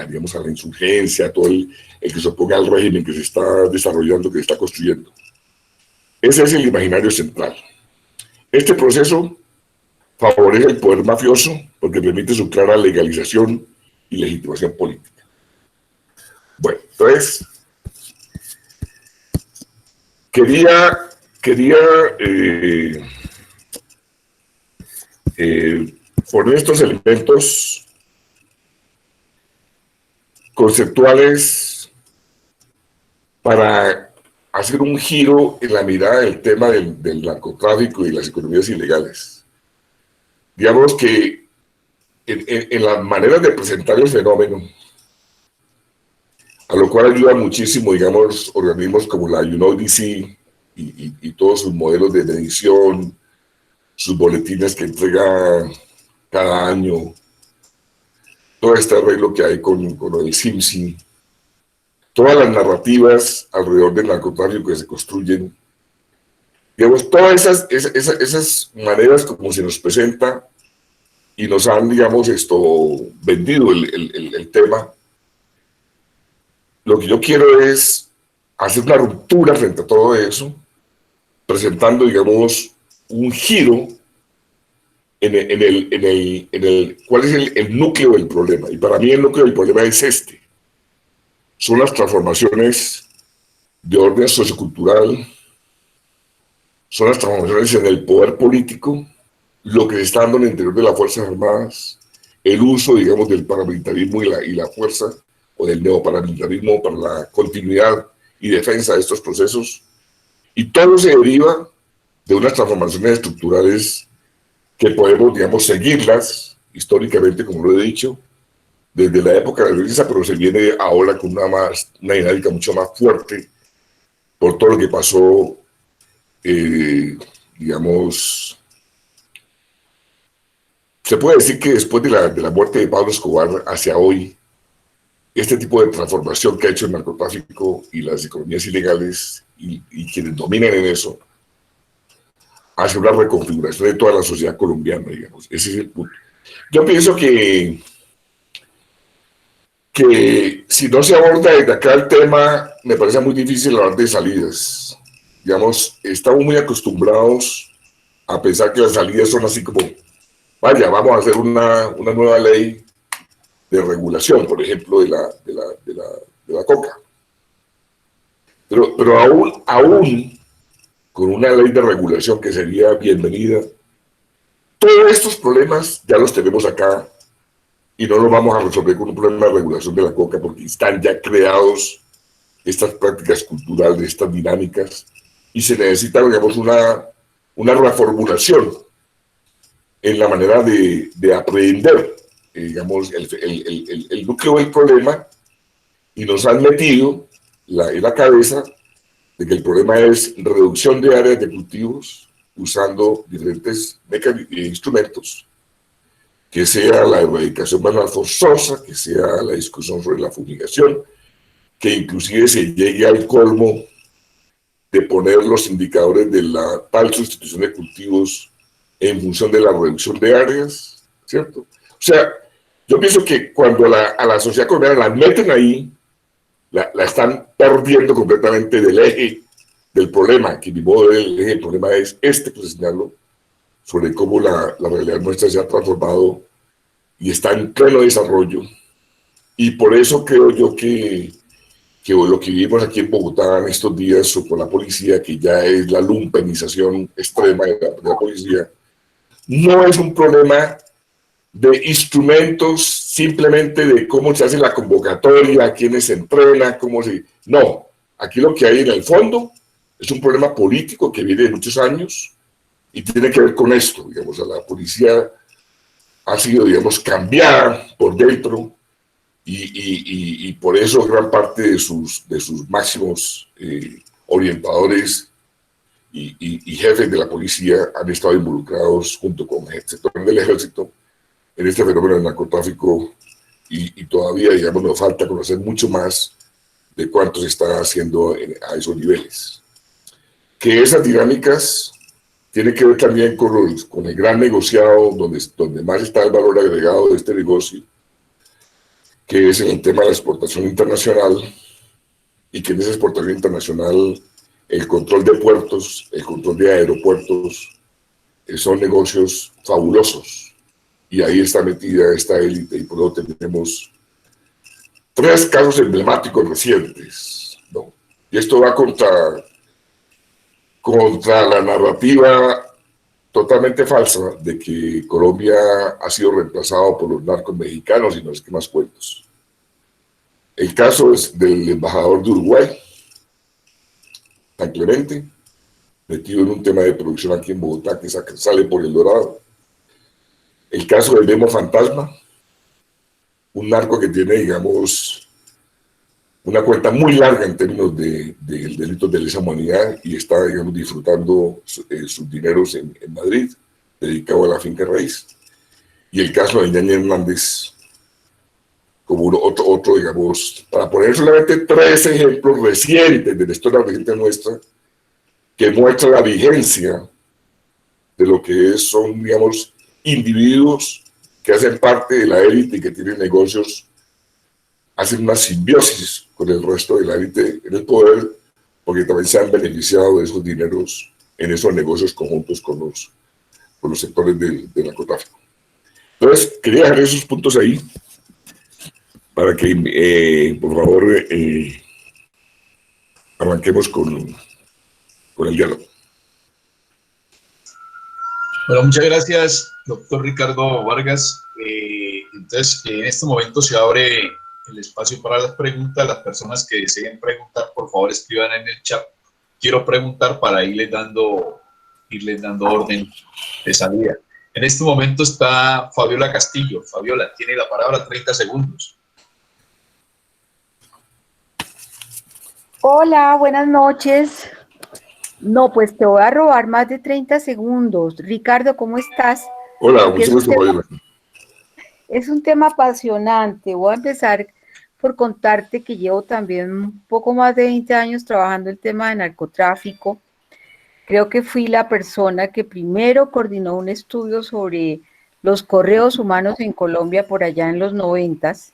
digamos, a la insurgencia, a todo el que se oponga al régimen que se está desarrollando, que se está construyendo. Ese es el imaginario central. Este proceso favorece el poder mafioso porque permite su clara legalización y legitimación política. Bueno, entonces, quería poner estos elementos conceptuales para hacer un giro en la mirada del tema del narcotráfico y las economías ilegales. Digamos que en las maneras de presentar el fenómeno, a lo cual ayuda muchísimo, digamos, organismos como la UNODC y todos sus modelos de medición, sus boletines que entrega cada año, todo este arreglo que hay con el CIMSI, todas las narrativas alrededor del narcotráfico que se construyen, digamos, todas esas maneras como se nos presenta y nos han, digamos, vendido el tema. Lo que yo quiero es hacer una ruptura frente a todo eso, presentando, digamos, un giro en cuál es el núcleo del problema. Y para mí el núcleo del problema es este. Son las transformaciones de orden sociocultural, son las transformaciones en el poder político, lo que se está dando en el interior de las Fuerzas Armadas, el uso, digamos, del paramilitarismo y la fuerza, o del neoparamilitarismo para la continuidad y defensa de estos procesos, y todo se deriva de unas transformaciones estructurales que podemos, digamos, seguirlas históricamente, como lo he dicho, desde la época de la violencia, pero se viene ahora con una dinámica mucho más fuerte por todo lo que pasó, digamos, se puede decir que después de la muerte de Pablo Escobar hacia hoy, este tipo de transformación que ha hecho el narcotráfico y las economías ilegales y quienes dominan en eso, hace una reconfiguración de toda la sociedad colombiana, digamos. Ese es el punto. Yo pienso que si no se aborda desde acá el tema, me parece muy difícil hablar de salidas. Digamos, estamos muy acostumbrados a pensar que las salidas son así como, vaya, vamos a hacer una nueva ley de regulación, por ejemplo, de la coca. Pero aún con una ley de regulación que sería bienvenida, todos estos problemas ya los tenemos acá y no los vamos a resolver con un problema de regulación de la coca porque están ya creados estas prácticas culturales, estas dinámicas, y se necesita, digamos, una reformulación en la manera de aprender, digamos, el núcleo del problema, y nos han metido en la cabeza de que el problema es reducción de áreas de cultivos usando diferentes instrumentos, que sea la erradicación manual forzosa, que sea la discusión sobre la fumigación, que inclusive se llegue al colmo de poner los indicadores de la tal sustitución de cultivos en función de la reducción de áreas, ¿cierto? O sea, yo pienso que cuando a la sociedad colombiana la meten ahí, la están perdiendo completamente del eje del problema, que mi modo del eje del problema es pues señalarlo, sobre cómo la realidad nuestra se ha transformado y está en pleno desarrollo. Y por eso creo yo que lo que vivimos aquí en Bogotá en estos días con la policía, que ya es la lumpenización extrema de la policía, no es un problema de instrumentos, simplemente de cómo se hace la convocatoria, a quiénes se entrena, cómo se... No, aquí lo que hay en el fondo es un problema político que viene de muchos años y tiene que ver con esto, digamos, a la policía ha sido, digamos, cambiada por dentro y por eso gran parte de sus máximos orientadores y jefes de la policía han estado involucrados junto con el sector del ejército en este fenómeno del narcotráfico y todavía, digamos, nos falta conocer mucho más de cuánto se está haciendo a esos niveles. Que esas dinámicas tienen que ver también con el gran negociado donde más está el valor agregado de este negocio, que es en el tema de la exportación internacional, y que en esa exportación internacional el control de puertos, el control de aeropuertos, son negocios fabulosos. Y ahí está metida esta élite, y por lo tanto tenemos 3 casos emblemáticos recientes, ¿no? Y esto va contra la narrativa totalmente falsa de que Colombia ha sido reemplazado por los narcos mexicanos y no es que más cuentos. El caso es del embajador de Uruguay, San Clemente, metido en un tema de producción aquí en Bogotá que sale por El Dorado. El caso del Memo Fantasma, un narco que tiene, digamos, una cuenta muy larga en términos de delitos de lesa humanidad y está, digamos, disfrutando sus dineros en Madrid, dedicado a la finca raíz. Y el caso de Ñaña Hernández, como otro, digamos, para poner solamente 3 ejemplos recientes de la historia reciente nuestra, que muestra la vigencia de lo que son, digamos, individuos que hacen parte de la élite y que tienen negocios, hacen una simbiosis con el resto de la élite en el poder, porque también se han beneficiado de esos dineros en esos negocios conjuntos con los sectores del narcotráfico. Entonces, quería dejar esos puntos ahí para que, por favor, arranquemos con el diálogo. Bueno, muchas gracias, doctor Ricardo Vargas. Entonces, en este momento se abre el espacio para las preguntas. Las personas que deseen preguntar, por favor, escriban en el chat. Quiero preguntar para irles dando orden de salida. En este momento está Fabiola Castillo. Fabiola, tiene la palabra, 30 segundos. Hola, buenas noches. No, pues te voy a robar más de 30 segundos. Ricardo, ¿cómo estás? Hola, mucho gusto, Fabiola. Es un tema apasionante. Voy a empezar por contarte que llevo también un poco más de 20 años trabajando el tema de narcotráfico. Creo que fui la persona que primero coordinó un estudio sobre los correos humanos en Colombia por allá en los 90s.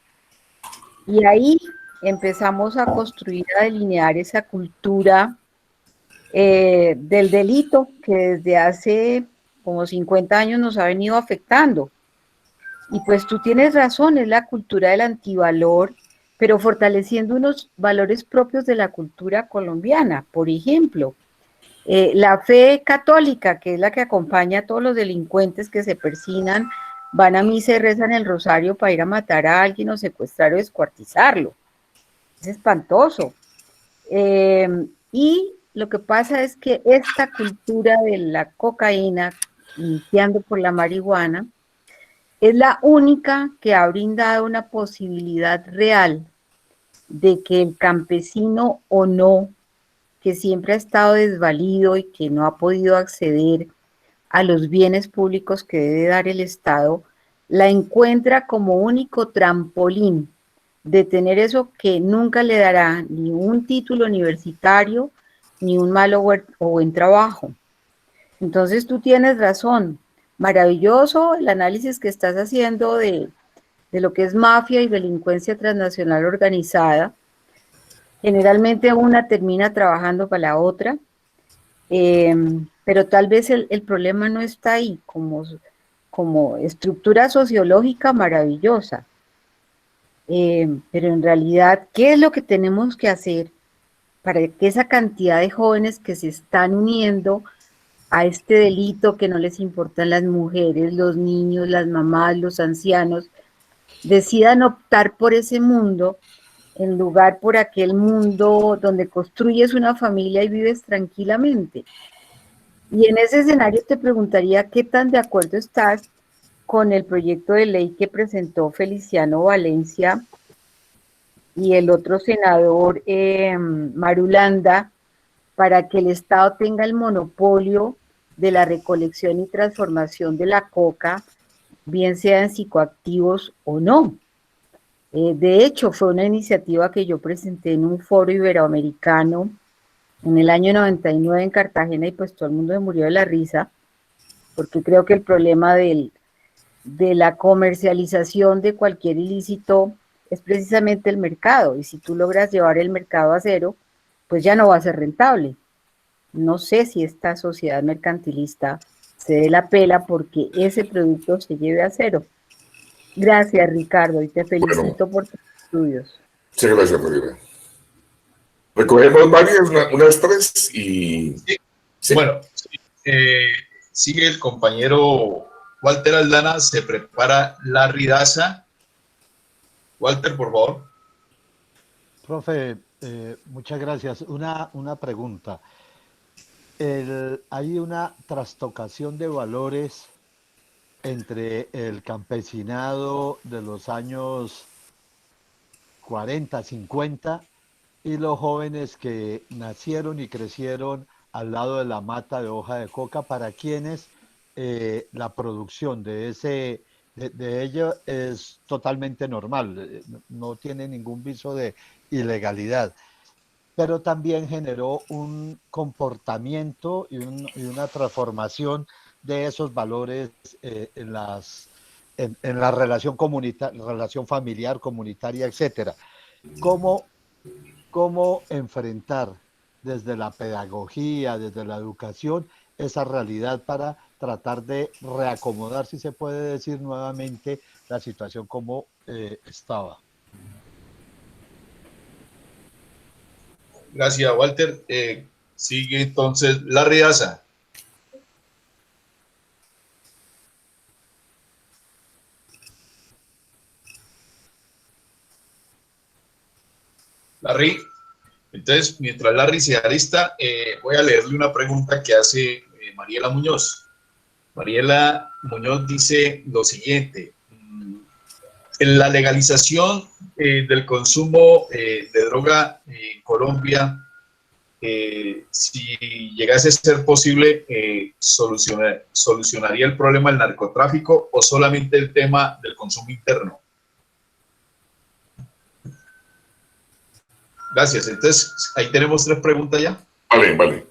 Y ahí empezamos a construir, a delinear esa cultura del delito que desde hace como 50 años nos ha venido afectando. Y pues tú tienes razón, es la cultura del antivalor, pero fortaleciendo unos valores propios de la cultura colombiana. Por ejemplo, la fe católica, que es la que acompaña a todos los delincuentes que se persignan, van a misa y rezan el rosario para ir a matar a alguien o secuestrar o descuartizarlo. Es espantoso. Y lo que pasa es que esta cultura de la cocaína, iniciando por la marihuana, es la única que ha brindado una posibilidad real de que el campesino o no, que siempre ha estado desvalido y que no ha podido acceder a los bienes públicos que debe dar el Estado, la encuentra como único trampolín de tener eso que nunca le dará ni un título universitario, ni un malo o buen trabajo. Entonces tú tienes razón, maravilloso el análisis que estás haciendo de lo que es mafia y delincuencia transnacional organizada. Generalmente una termina trabajando para la otra, pero tal vez el problema no está ahí, como estructura sociológica maravillosa. Pero en realidad, ¿qué es lo que tenemos que hacer para que esa cantidad de jóvenes que se están uniendo a este delito, que no les importan las mujeres, los niños, las mamás, los ancianos, decidan optar por ese mundo en lugar por aquel mundo donde construyes una familia y vives tranquilamente? Y en ese escenario te preguntaría qué tan de acuerdo estás con el proyecto de ley que presentó Feliciano Valencia y el otro senador Marulanda, para que el Estado tenga el monopolio de la recolección y transformación de la coca, bien sea en psicoactivos o no. De hecho, fue una iniciativa que yo presenté en un foro iberoamericano en el año 99 en Cartagena, y pues todo el mundo se murió de la risa, porque creo que el problema de la comercialización de cualquier ilícito es precisamente el mercado, y si tú logras llevar el mercado a cero, pues ya no va a ser rentable. No sé si esta sociedad mercantilista se dé la pela porque ese producto se lleve a cero. Gracias, Ricardo, y te felicito por tus estudios. Muchas gracias, Mariela. Recogemos varias, unas tres y... Sí. Sí. Bueno, sigue el compañero Walter Aldana, se prepara Larry Daza. Walter, por favor. Profe, muchas gracias. Una pregunta. Hay una trastocación de valores entre el campesinado de los años 40, 50 y los jóvenes que nacieron y crecieron al lado de la mata de hoja de coca, para quienes la producción de ello es totalmente normal, no tiene ningún viso de ilegalidad, pero también generó un comportamiento y una transformación de esos valores en la relación relación familiar, comunitaria, etcétera. ¿Cómo enfrentar desde la pedagogía, desde la educación, esa realidad para tratar de reacomodar, si se puede decir nuevamente, la situación como estaba? Gracias, Walter. Sigue entonces Larry Daza. Larry, entonces, mientras Larry se alista, voy a leerle una pregunta que hace Mariela Muñoz. Mariela Muñoz dice lo siguiente: en la legalización del consumo de droga en Colombia, si llegase a ser posible, ¿solucionaría el problema del narcotráfico o solamente el tema del consumo interno? Gracias. Entonces, ahí tenemos tres preguntas ya. Vale.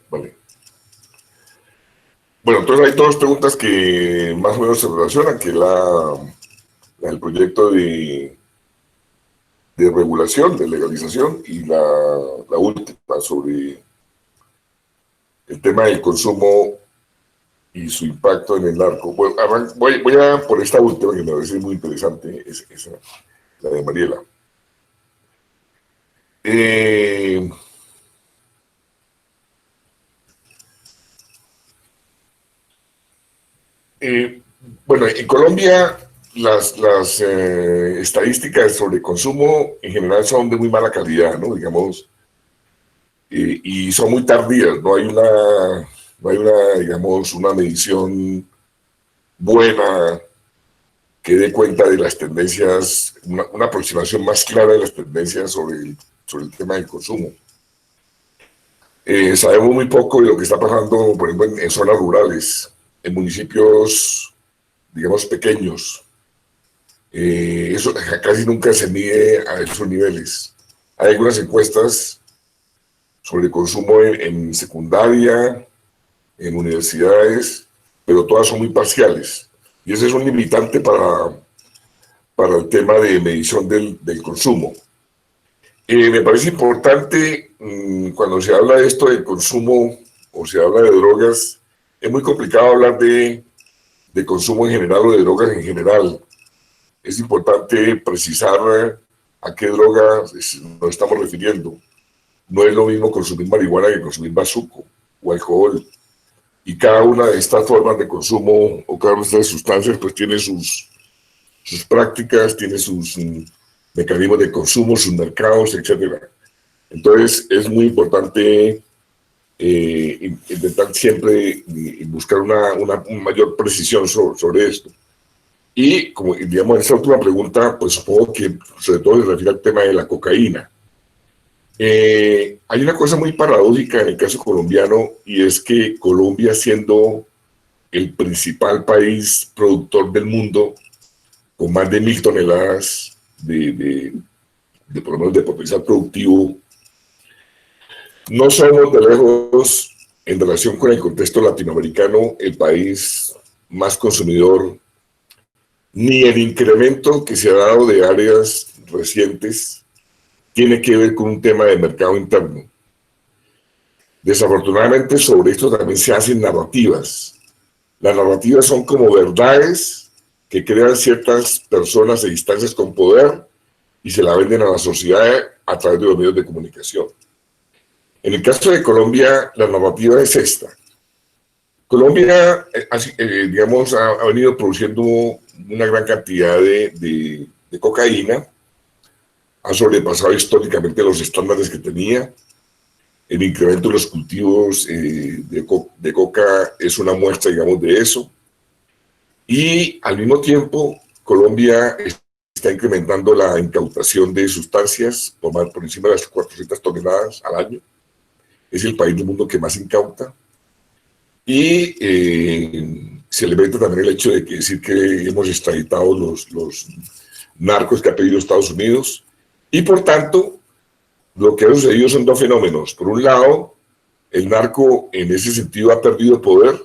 Bueno, entonces hay dos preguntas que más o menos se relacionan, que el proyecto de regulación, de legalización, y la última sobre el tema del consumo y su impacto en el narco. Bueno, voy a por esta última, que me parece muy interesante, esa, la de Mariela. Bueno, en Colombia las estadísticas sobre consumo en general son de muy mala calidad, ¿no? Digamos, y son muy tardías, no hay una, digamos, una medición buena que dé cuenta de las tendencias, una aproximación más clara de las tendencias sobre el tema del consumo. Sabemos muy poco de lo que está pasando, por ejemplo, en zonas rurales, en municipios, digamos, pequeños. Eso casi nunca se mide a esos niveles. Hay algunas encuestas sobre consumo en secundaria, en universidades, pero todas son muy parciales. Y ese es un limitante para el tema de medición del consumo. Me parece importante, cuando se habla de esto del consumo o se habla de drogas, es muy complicado hablar de consumo en general o de drogas en general. Es importante precisar a qué droga nos estamos refiriendo. No es lo mismo consumir marihuana que consumir bazuco o alcohol. Y cada una de estas formas de consumo o cada una de estas sustancias pues tiene sus prácticas, tiene sus mecanismos de consumo, sus mercados, etc. Entonces es muy importante intentar siempre buscar una mayor precisión sobre esto. Y, como digamos, esa última pregunta, pues supongo que sobre todo se refiere al tema de la cocaína. Hay una cosa muy paradójica en el caso colombiano, y es que Colombia, siendo el principal país productor del mundo, con más de 1.000 toneladas por lo menos de potencial productivo, no somos de lejos, en relación con el contexto latinoamericano, el país más consumidor, ni el incremento que se ha dado de áreas recientes tiene que ver con un tema de mercado interno. Desafortunadamente, sobre esto también se hacen narrativas. Las narrativas son como verdades que crean ciertas personas e instancias con poder y se la venden a la sociedad a través de los medios de comunicación. En el caso de Colombia, la narrativa es esta. Colombia, digamos, ha venido produciendo una gran cantidad de cocaína, ha sobrepasado históricamente los estándares que tenía. El incremento de los cultivos de coca es una muestra, digamos, de eso. Y al mismo tiempo, Colombia está incrementando la incautación de sustancias por encima de las 400 toneladas al año. Es el país del mundo que más incauta. Y se le mete también el hecho de decir que hemos extraditado los narcos que ha pedido Estados Unidos. Y por tanto, lo que ha sucedido son dos fenómenos. Por un lado, el narco en ese sentido ha perdido poder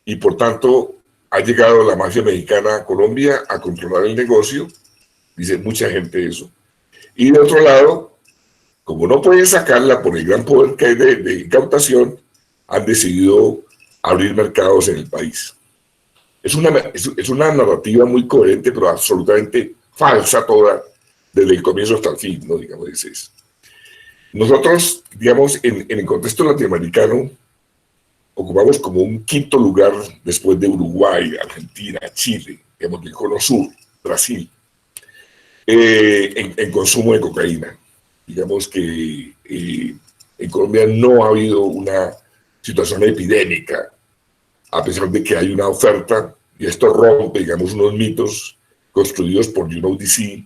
y por tanto ha llegado la mafia mexicana a Colombia a controlar el negocio, dice mucha gente eso. Y de otro lado, como no pueden sacarla por el gran poder que hay de incautación, han decidido abrir mercados en el país. Es una narrativa muy coherente, pero absolutamente falsa toda, desde el comienzo hasta el fin, ¿no? Digamos, es eso. Nosotros, digamos, en el contexto latinoamericano, ocupamos como un quinto lugar después de Uruguay, Argentina, Chile, digamos, del Cono Sur, Brasil, en consumo de cocaína. Digamos que en Colombia no ha habido una situación epidémica, a pesar de que hay una oferta, y esto rompe, digamos, unos mitos construidos por UNODC,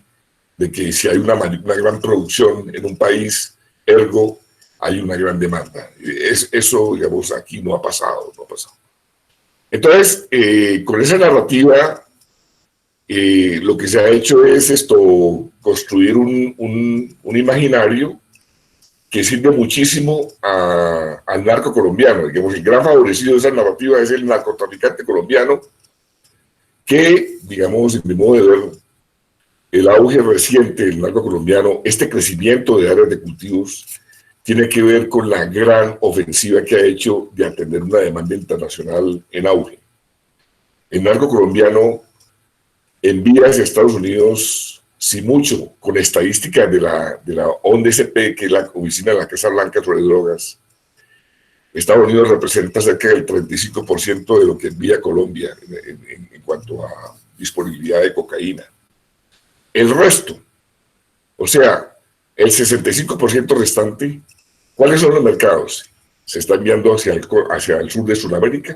de que si hay una gran producción en un país, ergo, hay una gran demanda. Eso, digamos, aquí no ha pasado. Entonces, con esa narrativa, lo que se ha hecho es construir un imaginario que sirve muchísimo al narco colombiano. Digamos, el gran favorecido de esa narrativa es el narcotraficante colombiano, que, digamos, en mi modo de ver, el auge reciente del narco colombiano, este crecimiento de áreas de cultivos, tiene que ver con la gran ofensiva que ha hecho de atender una demanda internacional en auge. El narco colombiano envía hacia Estados Unidos, si mucho, con estadísticas de la ONDCP, que es la Oficina de la Casa Blanca sobre Drogas. Estados Unidos representa cerca del 35% de lo que envía Colombia en cuanto a disponibilidad de cocaína. El resto, o sea, el 65% restante, ¿cuáles son los mercados? Se está enviando hacia el sur de Sudamérica,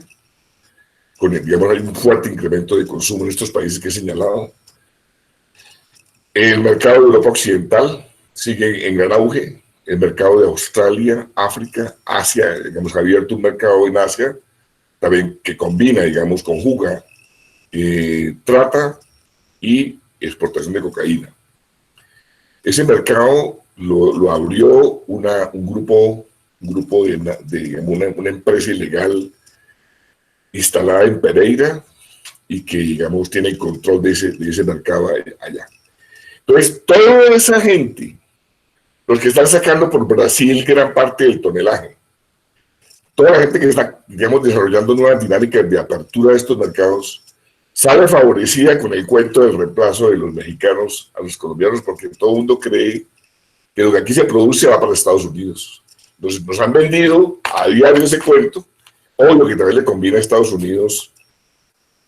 digamos, hay un fuerte incremento de consumo en estos países que he señalado. El mercado de Europa Occidental sigue en gran auge. El mercado de Australia, África, Asia, digamos, ha abierto un mercado en Asia, también que combina, digamos, conjuga trata y exportación de cocaína. Ese mercado lo abrió un grupo de digamos, una empresa ilegal instalada en Pereira y que, digamos, tiene el control de ese mercado allá. Entonces, toda esa gente, los que están sacando por Brasil gran parte del tonelaje, toda la gente que está, digamos, desarrollando nuevas dinámicas de apertura de estos mercados, sale favorecida con el cuento del reemplazo de los mexicanos a los colombianos, porque todo el mundo cree que lo que aquí se produce va para Estados Unidos. Entonces, nos han vendido a diario ese cuento, o lo que también le conviene a Estados Unidos,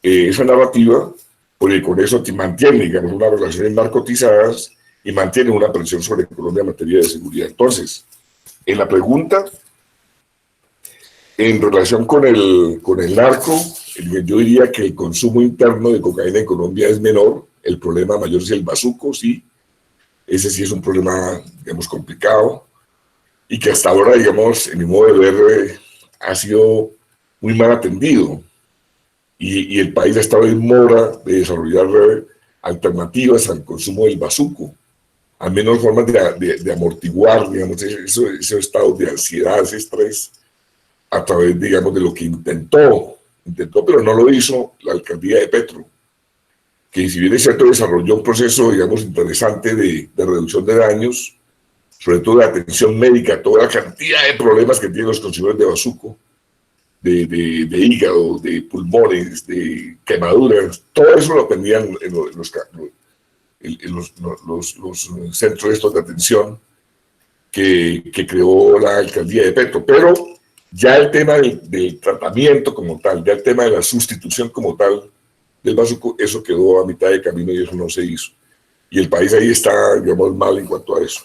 esa narrativa, porque con eso te mantiene, digamos, unas relaciones narcotizadas y mantiene una presión sobre Colombia en materia de seguridad. Entonces, en la pregunta, En relación con el narco, yo diría que el consumo interno de cocaína en Colombia es menor. El problema mayor es el bazuco, sí. Ese sí es un problema, digamos, complicado. Y que hasta ahora, digamos, en mi modo de ver, ha sido muy mal atendido. Y el país ha estado en mora de desarrollar alternativas al consumo del bazuco. Al menos formas de amortiguar, digamos, esos estados de ansiedad, ese estrés, a través, digamos, de lo que intentó, pero no lo hizo la alcaldía de Petro, que si bien es cierto desarrolló un proceso, digamos, interesante de reducción de daños, sobre todo de atención médica, toda la cantidad de problemas que tienen los consumidores de bazuco, de hígado, de pulmones, de quemaduras, todo eso lo atendían en los centros estos de atención que creó la alcaldía de Petro, pero ya el tema del tratamiento como tal, ya el tema de la sustitución como tal del bazuco, eso quedó a mitad de camino y eso no se hizo. Y el país ahí está, digamos, mal en cuanto a eso.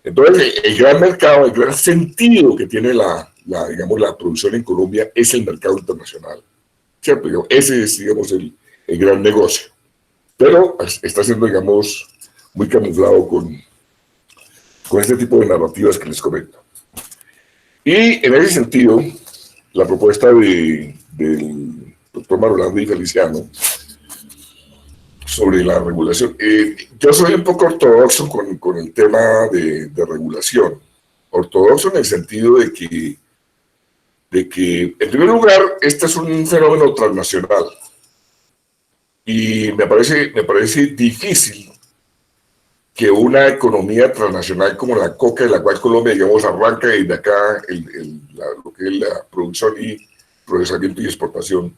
Entonces, el gran mercado, el gran sentido que tiene digamos, la producción en Colombia es el mercado internacional, ¿cierto? Ese es, digamos, el gran negocio. Pero está siendo, digamos, muy camuflado con este tipo de narrativas que les comento. Y en ese sentido, la propuesta del doctor Marulanda y Feliciano sobre la regulación. Yo soy un poco ortodoxo con el tema de regulación. Ortodoxo en el sentido de que, en primer lugar, este es un fenómeno transnacional. Y me parece difícil que una economía transnacional como la coca, de la cual Colombia, digamos, arranca desde acá lo que es la producción y procesamiento y exportación,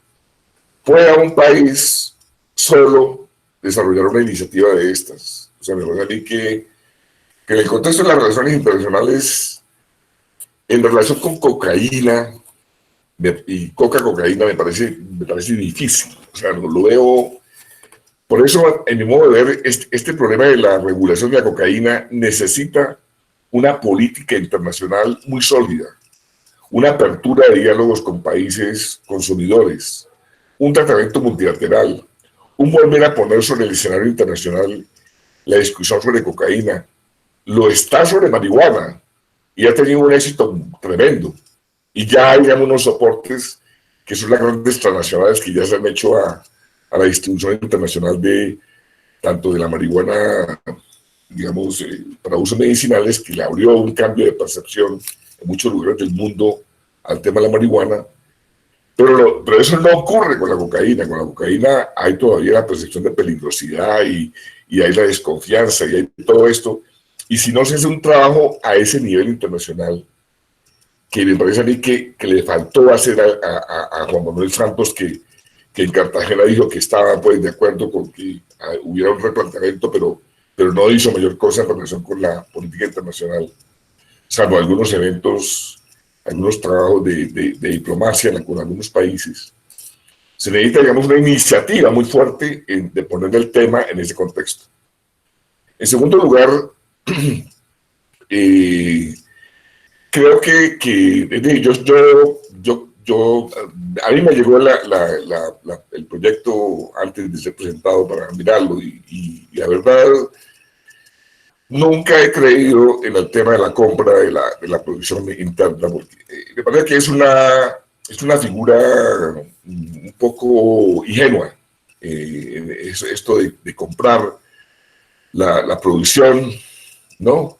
pueda un país solo desarrollar una iniciativa de estas. O sea, me parece a mí que en el contexto de las relaciones internacionales, en relación con cocaína y cocaína, me parece difícil. O sea, lo veo. Por eso, en mi modo de ver, este problema de la regulación de la cocaína necesita una política internacional muy sólida, una apertura de diálogos con países consumidores, un tratamiento multilateral, un volver a poner sobre el escenario internacional la discusión sobre cocaína. Lo está sobre marihuana y ha tenido un éxito tremendo. Y ya hay, digamos, unos soportes que son las grandes transnacionales que ya se han hecho a la distribución internacional tanto de la marihuana, digamos, para usos medicinales, que le abrió un cambio de percepción en muchos lugares del mundo al tema de la marihuana. Pero eso no ocurre con la cocaína. Con la cocaína hay todavía la percepción de peligrosidad y hay la desconfianza y hay todo esto. Y si no se hace un trabajo a ese nivel internacional, que me parece a mí que le faltó hacer a Juan Manuel Santos, que en Cartagena dijo que estaba, pues, de acuerdo con que hubiera un replanteamiento, pero no hizo mayor cosa en relación con la política internacional, salvo algunos eventos, algunos trabajos de diplomacia con algunos países. Se necesita, digamos, una iniciativa muy fuerte de poner el tema en ese contexto. En segundo lugar, creo que a mí me llegó el proyecto antes de ser presentado para mirarlo y la verdad nunca he creído en el tema de la compra de la producción interna, porque me parece que es una figura un poco ingenua, esto de comprar la producción, ¿no?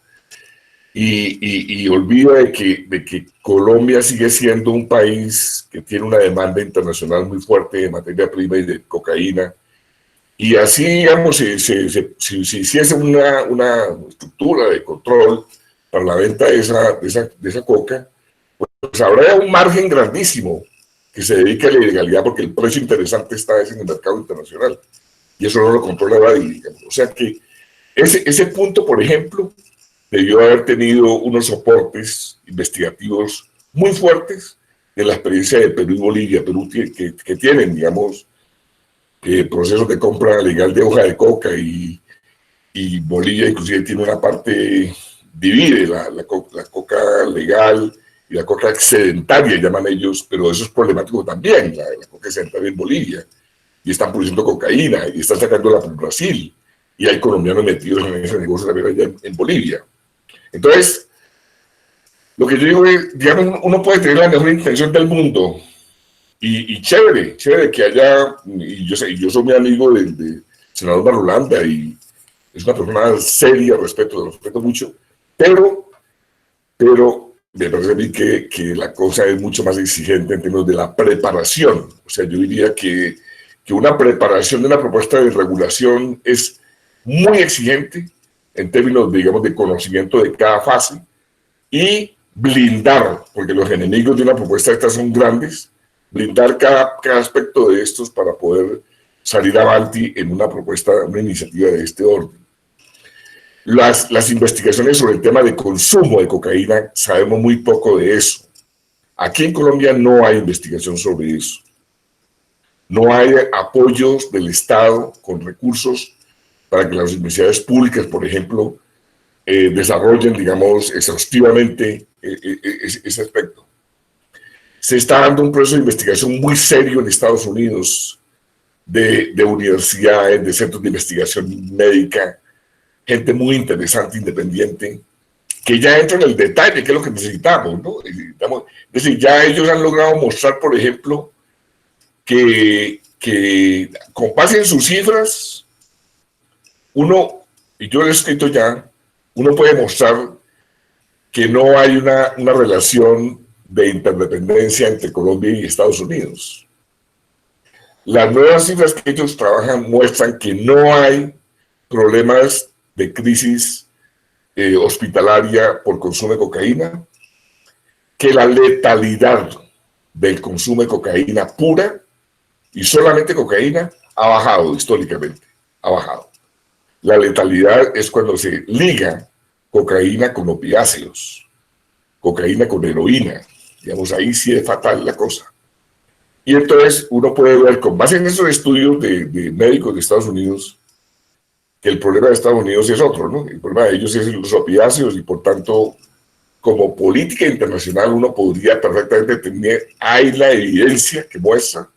Y olvida de que Colombia sigue siendo un país que tiene una demanda internacional muy fuerte de materia prima y de cocaína. Y así, digamos, si hiciese una estructura de control para la venta de esa coca, pues habrá un margen grandísimo que se dedique a la ilegalidad, porque el precio interesante está en el mercado internacional. Y eso no lo controla nadie, digamos. O sea que ese punto, por ejemplo, debió haber tenido unos soportes investigativos muy fuertes en la experiencia de Perú y Bolivia. Perú que tienen, digamos, procesos de compra legal de hoja de coca y Bolivia inclusive tiene una parte, divide la coca legal y la coca excedentaria, llaman ellos, pero eso es problemático también, la coca excedentaria en Bolivia, y están produciendo cocaína, y están sacándola por Brasil, y hay colombianos metidos en ese negocio también allá en Bolivia. Entonces, lo que yo digo es, digamos, uno puede tener la mejor intención del mundo, y chévere que haya, y yo soy muy amigo del senador Marulanda, y es una persona seria, lo respeto mucho, pero me parece a mí que la cosa es mucho más exigente en términos de la preparación. O sea, yo diría que una preparación de una propuesta de regulación es muy exigente en términos, digamos, de conocimiento de cada fase y blindar, porque los enemigos de una propuesta de estas son grandes, blindar cada aspecto de estos para poder salir adelante en una propuesta, una iniciativa de este orden. Las investigaciones sobre el tema de consumo de cocaína, sabemos muy poco de eso. Aquí en Colombia no hay investigación sobre eso. No hay apoyos del Estado con recursos para que las universidades públicas, por ejemplo, desarrollen, digamos, exhaustivamente ese aspecto. Se está dando un proceso de investigación muy serio en Estados Unidos, de universidades, de centros de investigación médica, gente muy interesante, independiente, que ya entra en el detalle, que es lo que necesitamos, ¿no? Es decir, ya ellos han logrado mostrar, por ejemplo, que con base en sus cifras, uno, y yo lo he escrito ya, uno puede mostrar que no hay una relación de interdependencia entre Colombia y Estados Unidos. Las nuevas cifras que ellos trabajan muestran que no hay problemas de crisis hospitalaria por consumo de cocaína, que la letalidad del consumo de cocaína pura y solamente cocaína ha bajado históricamente, ha bajado. La letalidad es cuando se liga cocaína con opiáceos, cocaína con heroína, digamos, ahí sí es fatal la cosa. Y entonces uno puede ver, con base en esos estudios de médicos de Estados Unidos, que el problema de Estados Unidos es otro, ¿no? El problema de ellos es los opiáceos y por tanto, como política internacional, uno podría perfectamente tener, hay la evidencia que muestra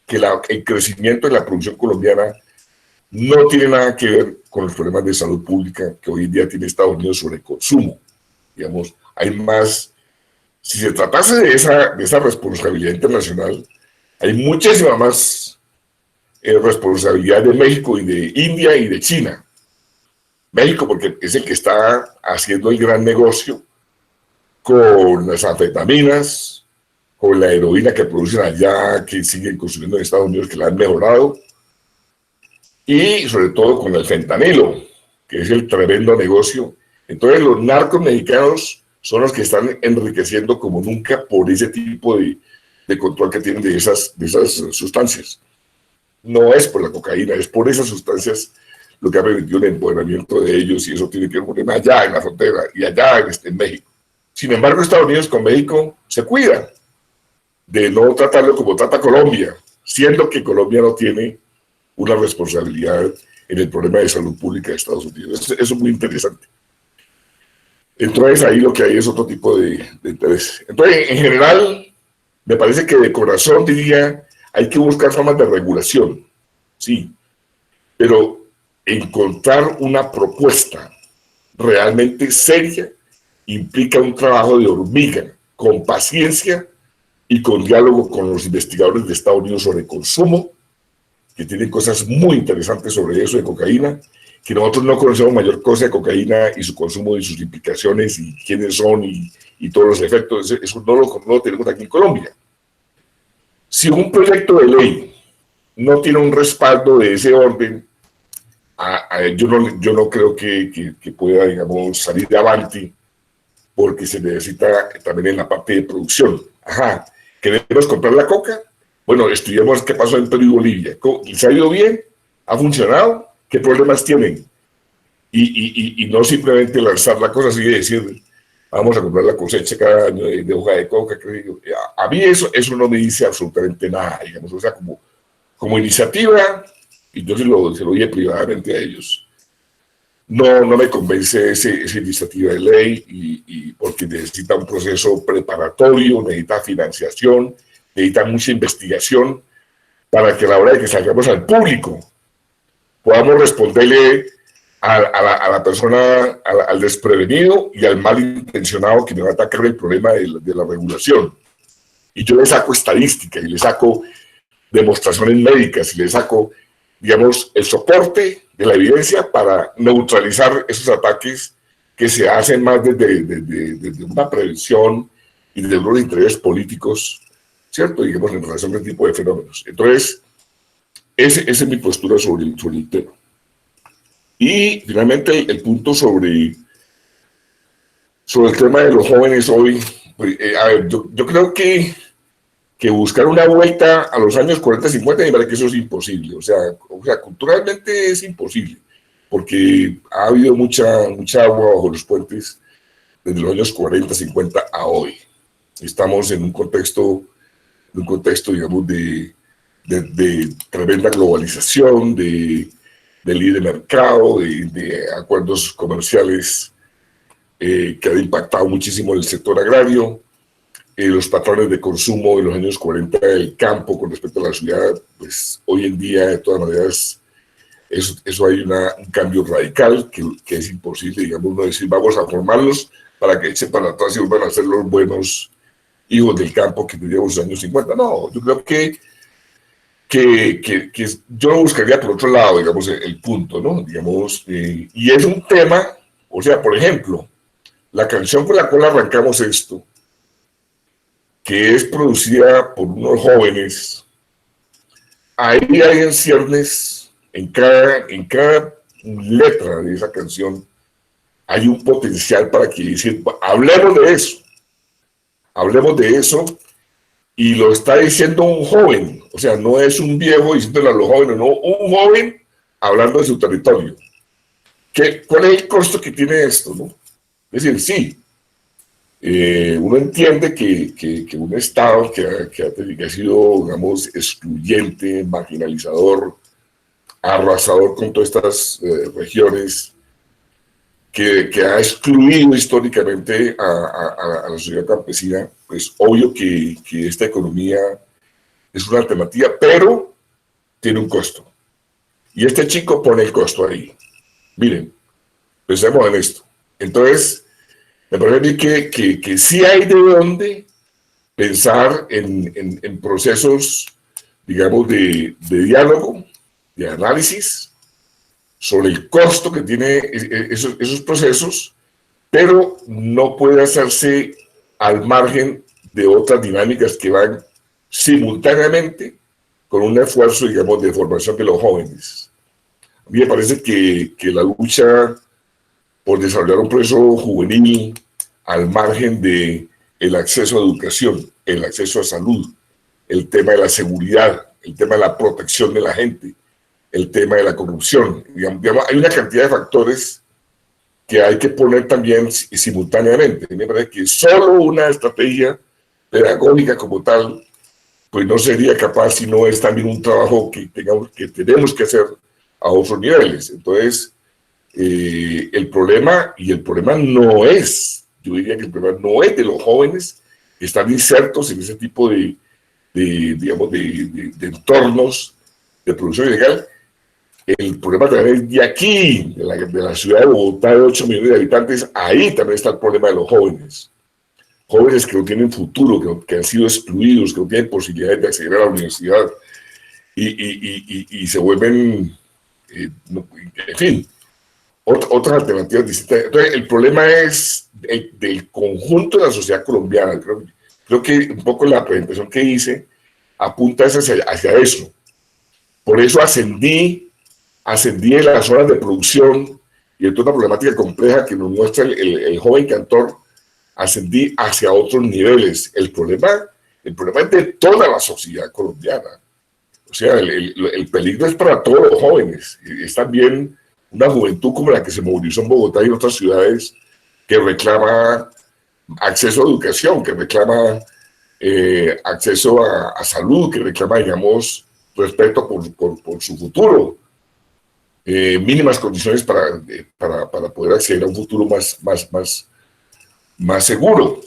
que el crecimiento de la producción colombiana no tiene nada que ver con los problemas de salud pública que hoy en día tiene Estados Unidos sobre el consumo. Digamos, hay más, si se tratase de esa responsabilidad internacional, hay muchísima más responsabilidad de México y de India y de China. México porque es el que está haciendo el gran negocio con las anfetaminas, con la heroína que producen allá, que siguen consumiendo en Estados Unidos, que la han mejorado, y sobre todo con el fentanilo, que es el tremendo negocio. Entonces los narcos mexicanos son los que están enriqueciendo como nunca por ese tipo de control que tienen de esas sustancias. No es por la cocaína, es por esas sustancias lo que ha permitido el empoderamiento de ellos, y eso tiene que ver con un problema allá en la frontera y allá en México. Sin embargo, Estados Unidos con México se cuida de no tratarlo como trata Colombia, siendo que Colombia no tiene una responsabilidad en el problema de salud pública de Estados Unidos. Eso es muy interesante. Entonces ahí lo que hay es otro tipo de interés. Entonces, en general, me parece que de corazón diría, hay que buscar formas de regulación, sí, pero encontrar una propuesta realmente seria implica un trabajo de hormiga, con paciencia y con diálogo con los investigadores de Estados Unidos sobre consumo, que tienen cosas muy interesantes sobre eso de cocaína, que nosotros no conocemos mayor cosa de cocaína y su consumo y sus implicaciones y quiénes son y todos los efectos. Eso no lo tenemos aquí en Colombia. Si un proyecto de ley no tiene un respaldo de ese orden, yo no creo que pueda, digamos, salir de avante, porque se necesita también en la parte de producción. Ajá, ¿queremos comprar la coca? Bueno, estudiemos qué pasó en Perú y Bolivia. ¿Les ha ido bien? ¿Ha funcionado? ¿Qué problemas tienen? Y no simplemente lanzar la cosa así de decir, vamos a comprar la cosecha cada año de hoja de coca. A mí eso no me dice absolutamente nada, digamos, o sea, como iniciativa, y yo se lo dije privadamente a ellos. no me convence esa iniciativa de ley y porque necesita un proceso preparatorio, necesita financiación, necesita mucha investigación para que a la hora de que salgamos al público podamos responderle a la persona, al desprevenido y al malintencionado que me va a atacar el problema de la regulación. Y yo le saco estadística y le saco demostraciones médicas y le saco, digamos, el soporte de la evidencia para neutralizar esos ataques que se hacen más desde una prevención y desde unos intereses políticos, ¿cierto? Digamos, en relación a este tipo de fenómenos. Entonces, esa es mi postura sobre el tema. Y finalmente el punto sobre el tema de los jóvenes hoy. A ver, yo creo que buscar una vuelta a los años 40, 50, me parece que eso es imposible. O sea, culturalmente es imposible, porque ha habido mucha agua bajo los puentes desde los años 40, 50 a hoy. Estamos en un contexto, digamos, de tremenda globalización, de libre mercado, de acuerdos comerciales que han impactado muchísimo el sector agrario. Los patrones de consumo de los años 40 del campo con respecto a la ciudad, pues hoy en día, de todas maneras, eso hay un cambio radical que es imposible, digamos, no decir vamos a formarlos para que echen para atrás y vuelvan a ser los buenos hijos del campo que teníamos en los años 50. No, yo creo que yo lo buscaría por otro lado, digamos, el punto, ¿no? Digamos, y es un tema, o sea, por ejemplo, la canción con la cual arrancamos esto, que es producida por unos jóvenes, ahí hay en ciernes, en cada letra de esa canción, hay un potencial para que decir, hablemos de eso, y lo está diciendo un joven, o sea, no es un viejo diciéndole a los jóvenes, no, un joven hablando de su territorio. ¿Cuál es el costo que tiene esto, no? Es decir, sí, uno entiende que un Estado que ha sido, digamos, excluyente, marginalizador, arrasador con todas estas regiones, que ha excluido históricamente a la sociedad campesina, pues obvio que esta economía es una alternativa, pero tiene un costo. Y este chico pone el costo ahí. Miren, pensemos en esto. Entonces, me parece que sí hay de dónde pensar en procesos, digamos, de diálogo, de análisis, sobre el costo que tiene esos procesos, pero no puede hacerse al margen de otras dinámicas que van simultáneamente con un esfuerzo, digamos, de formación de los jóvenes. A mí me parece que la lucha por desarrollar un proceso juvenil al margen de el acceso a educación, el acceso a salud, el tema de la seguridad, el tema de la protección de la gente, el tema de la corrupción. Digamos, hay una cantidad de factores que hay que poner también simultáneamente. Me parece que solo una estrategia pedagógica como tal, pues no sería capaz, si no es también un trabajo que tenemos que hacer a otros niveles. Entonces, el problema no es, yo diría que el problema no es de los jóvenes que están insertos en ese tipo de entornos de producción ilegal. El problema también es de aquí, de la ciudad de Bogotá, de 8 millones de habitantes. Ahí también está el problema de los jóvenes. Jóvenes que no tienen futuro, que han sido excluidos, que no tienen posibilidades de acceder a la universidad y se vuelven, en fin, otras alternativas distintas. Entonces, el problema es del conjunto de la sociedad colombiana. Creo que un poco la presentación que hice apunta hacia eso. Por eso ascendí en las horas de producción, y esto es una problemática compleja que nos muestra el joven cantor. Ascendí hacia otros niveles. El problema es de toda la sociedad colombiana. O sea, el peligro es para todos los jóvenes. Es también una juventud como la que se movilizó en Bogotá y en otras ciudades, que reclama acceso a educación, que reclama acceso a salud, que reclama, digamos, respeto por su futuro. mínimas condiciones para poder acceder a un futuro más seguro.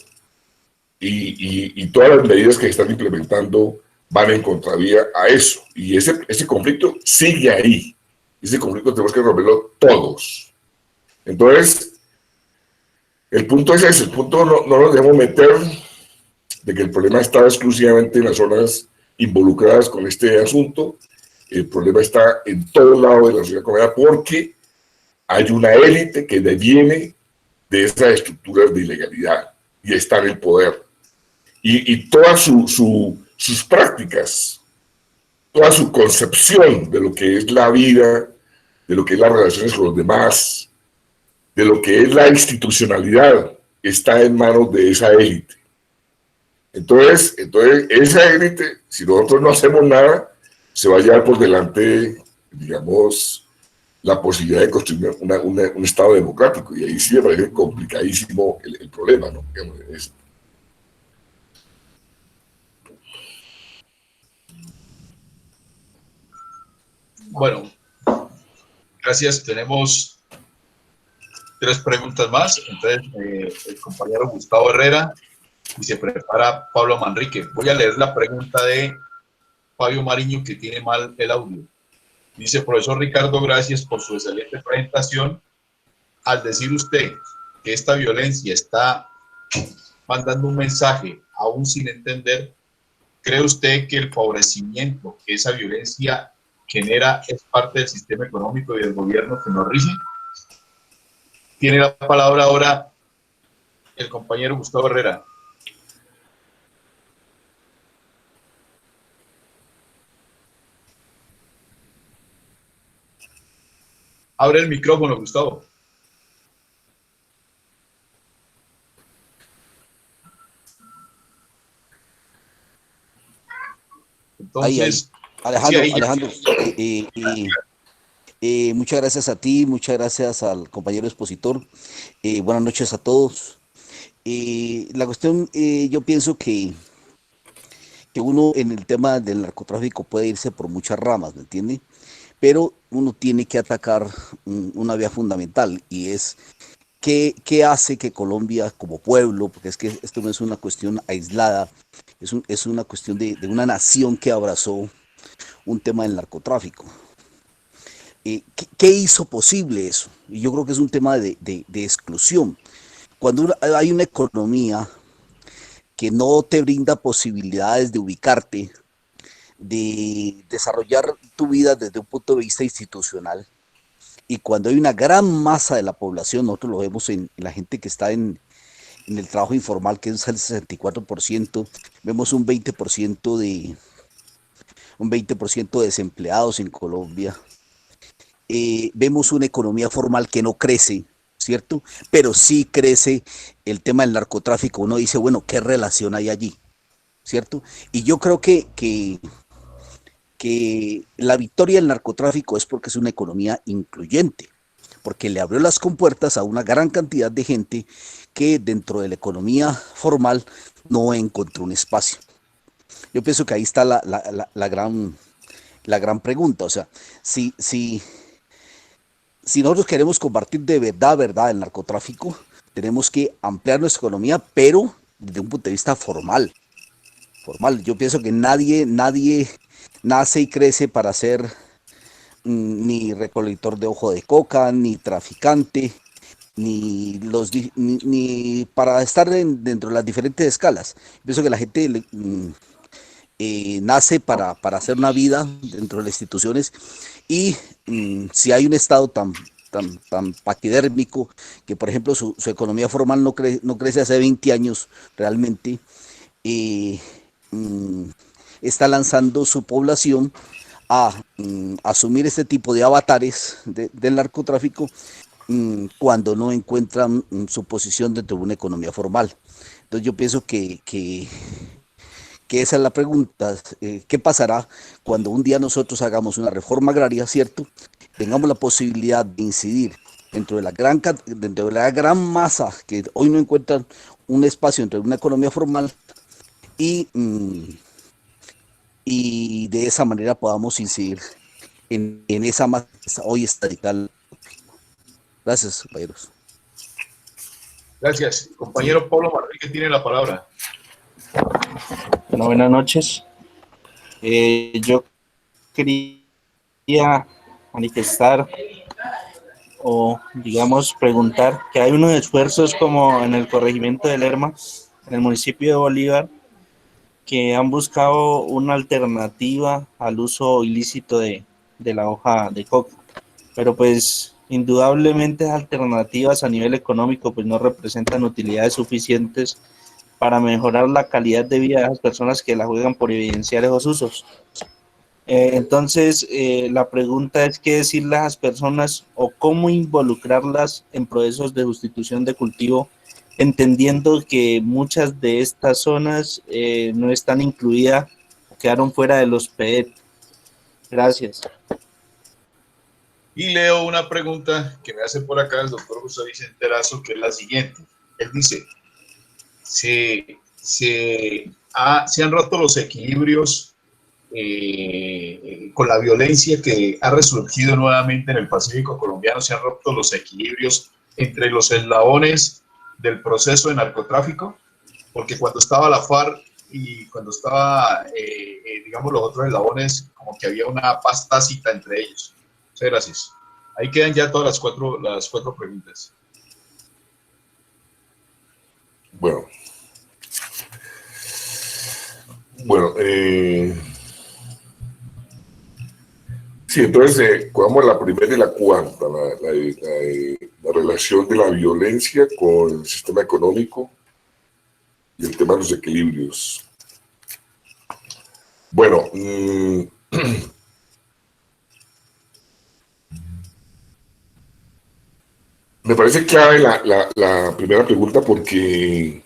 Y todas las medidas que se están implementando van en contravía a eso. Y ese conflicto sigue ahí. Ese conflicto tenemos que resolverlo todos. Entonces, el punto es ese. El punto no nos debemos meter de que el problema está exclusivamente en las zonas involucradas con este asunto. El problema está en todo lado de la sociedad colombiana porque hay una élite que deviene de esas estructuras de ilegalidad y está en el poder. Y todas sus prácticas, toda su concepción de lo que es la vida, de lo que es las relaciones con los demás, de lo que es la institucionalidad, está en manos de esa élite. Entonces esa élite, si nosotros no hacemos nada, se va a llevar por delante, digamos, la posibilidad de construir un Estado democrático. Y ahí sí me parece complicadísimo el problema, ¿no? Digamos, Bueno, gracias. Tenemos 3 preguntas más. Entonces, el compañero Gustavo Herrera y se prepara Pablo Manrique. Voy a leer la pregunta de Fabio Mariño, que tiene mal el audio. Dice: profesor Ricardo, gracias por su excelente presentación. Al decir usted que esta violencia está mandando un mensaje aún sin entender, ¿cree usted que el favorecimiento que esa violencia genera es parte del sistema económico y del gobierno que nos rige? Tiene la palabra ahora el compañero Gustavo Herrera. Abre el micrófono, Gustavo. Entonces, Alejandro, sí, Alejandro, muchas gracias a ti, muchas gracias al compañero expositor. Buenas noches a todos. La cuestión, yo pienso que uno en el tema del narcotráfico puede irse por muchas ramas, ¿me entiende? Pero uno tiene que atacar una vía fundamental, y es qué hace que Colombia como pueblo, porque es que esto no es una cuestión aislada, es una cuestión de una nación que abrazó un tema del narcotráfico. ¿Qué hizo posible eso? Y yo creo que es un tema de exclusión. Cuando hay una economía que no te brinda posibilidades de ubicarte, de desarrollar tu vida desde un punto de vista institucional, y cuando hay una gran masa de la población, nosotros lo vemos en la gente que está en el trabajo informal, que es el 64%, vemos un 20% de desempleados en Colombia, vemos una economía formal que no crece, ¿cierto? Pero sí crece el tema del narcotráfico. Uno dice, bueno, ¿qué relación hay allí? ¿Cierto? Y yo creo que la victoria del narcotráfico es porque es una economía incluyente, porque le abrió las compuertas a una gran cantidad de gente que dentro de la economía formal no encontró un espacio. Yo pienso que ahí está la gran pregunta. O sea, si nosotros queremos combatir de verdad el narcotráfico, tenemos que ampliar nuestra economía, pero desde un punto de vista formal. Yo pienso que nadie nace y crece para ser ni recolector de hojo de coca, ni traficante, ni para estar dentro de las diferentes escalas. Pienso que la gente nace para hacer una vida dentro de las instituciones, y si hay un Estado tan paquidérmico, que por ejemplo su economía formal no crece hace 20 años realmente, está lanzando su población a asumir este tipo de avatares del narcotráfico cuando no encuentran su posición dentro de una economía formal. Entonces yo pienso que esa es la pregunta. ¿Qué pasará cuando un día nosotros hagamos una reforma agraria, cierto? Tengamos la posibilidad de incidir dentro de la gran masa que hoy no encuentran un espacio dentro de una economía formal, y de esa manera podamos incidir en esa masa hoy está radical. Gracias, compañeros. Gracias. Compañero Pablo Manrique tiene la palabra. Bueno, buenas noches. Yo quería manifestar o, digamos, preguntar que hay unos esfuerzos como en el corregimiento de Lerma, en el municipio de Bolívar, que han buscado una alternativa al uso ilícito de la hoja de coca. Pero pues indudablemente esas alternativas a nivel económico pues no representan utilidades suficientes para mejorar la calidad de vida de las personas que la juegan por evidenciar esos usos. Entonces, la pregunta es qué decirle a las personas o cómo involucrarlas en procesos de sustitución de cultivo, entendiendo que muchas de estas zonas no están incluidas, quedaron fuera de los PET. Gracias. Y leo una pregunta que me hace por acá el doctor José Vicente Erazo, que es la siguiente. Él dice, se han roto los equilibrios con la violencia que ha resurgido nuevamente en el Pacífico colombiano, se han roto los equilibrios entre los eslabones del proceso de narcotráfico, porque cuando estaba la FARC y cuando estaba, digamos, los otros eslabones, como que había una paz tácita entre ellos. Muchas gracias. Ahí quedan ya todas las cuatro preguntas. Bueno, sí, entonces, cogamos la primera y la cuarta, la relación de la violencia con el sistema económico y el tema de los equilibrios. Bueno, me parece clave la primera pregunta porque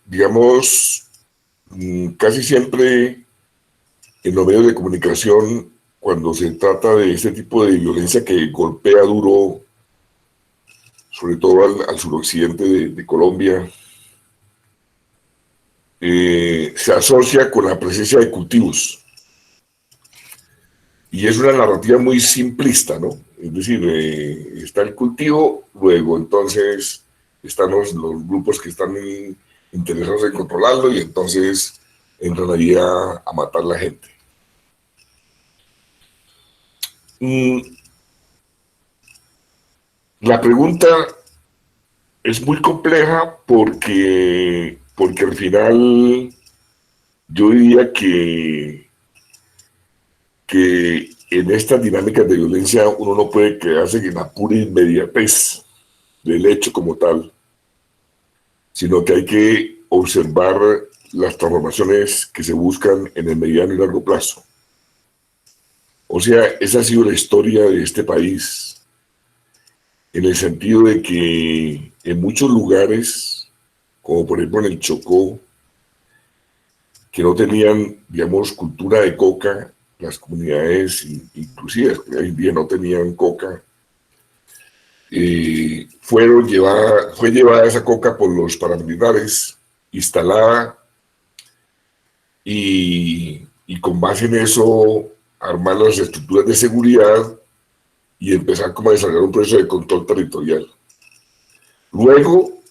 digamos, casi siempre en los medios de comunicación, cuando se trata de este tipo de violencia que golpea duro, sobre todo al suroccidente de Colombia, se asocia con la presencia de cultivos. Y es una narrativa muy simplista, ¿no? Es decir, está el cultivo, luego entonces están los grupos que están interesados en controlarlo y entonces entran ahí a matar a la gente. La pregunta es muy compleja porque al final yo diría que en estas dinámicas de violencia uno no puede quedarse en la pura inmediatez del hecho como tal, sino que hay que observar las transformaciones que se buscan en el mediano y largo plazo. O sea, esa ha sido la historia de este país, en el sentido de que en muchos lugares, como por ejemplo en el Chocó, que no tenían, digamos, cultura de coca, las comunidades, inclusive hoy en día no tenían coca, fue llevada esa coca por los paramilitares, instalada, y con base en eso armar las estructuras de seguridad y empezar como a desarrollar un proceso de control territorial. Luego,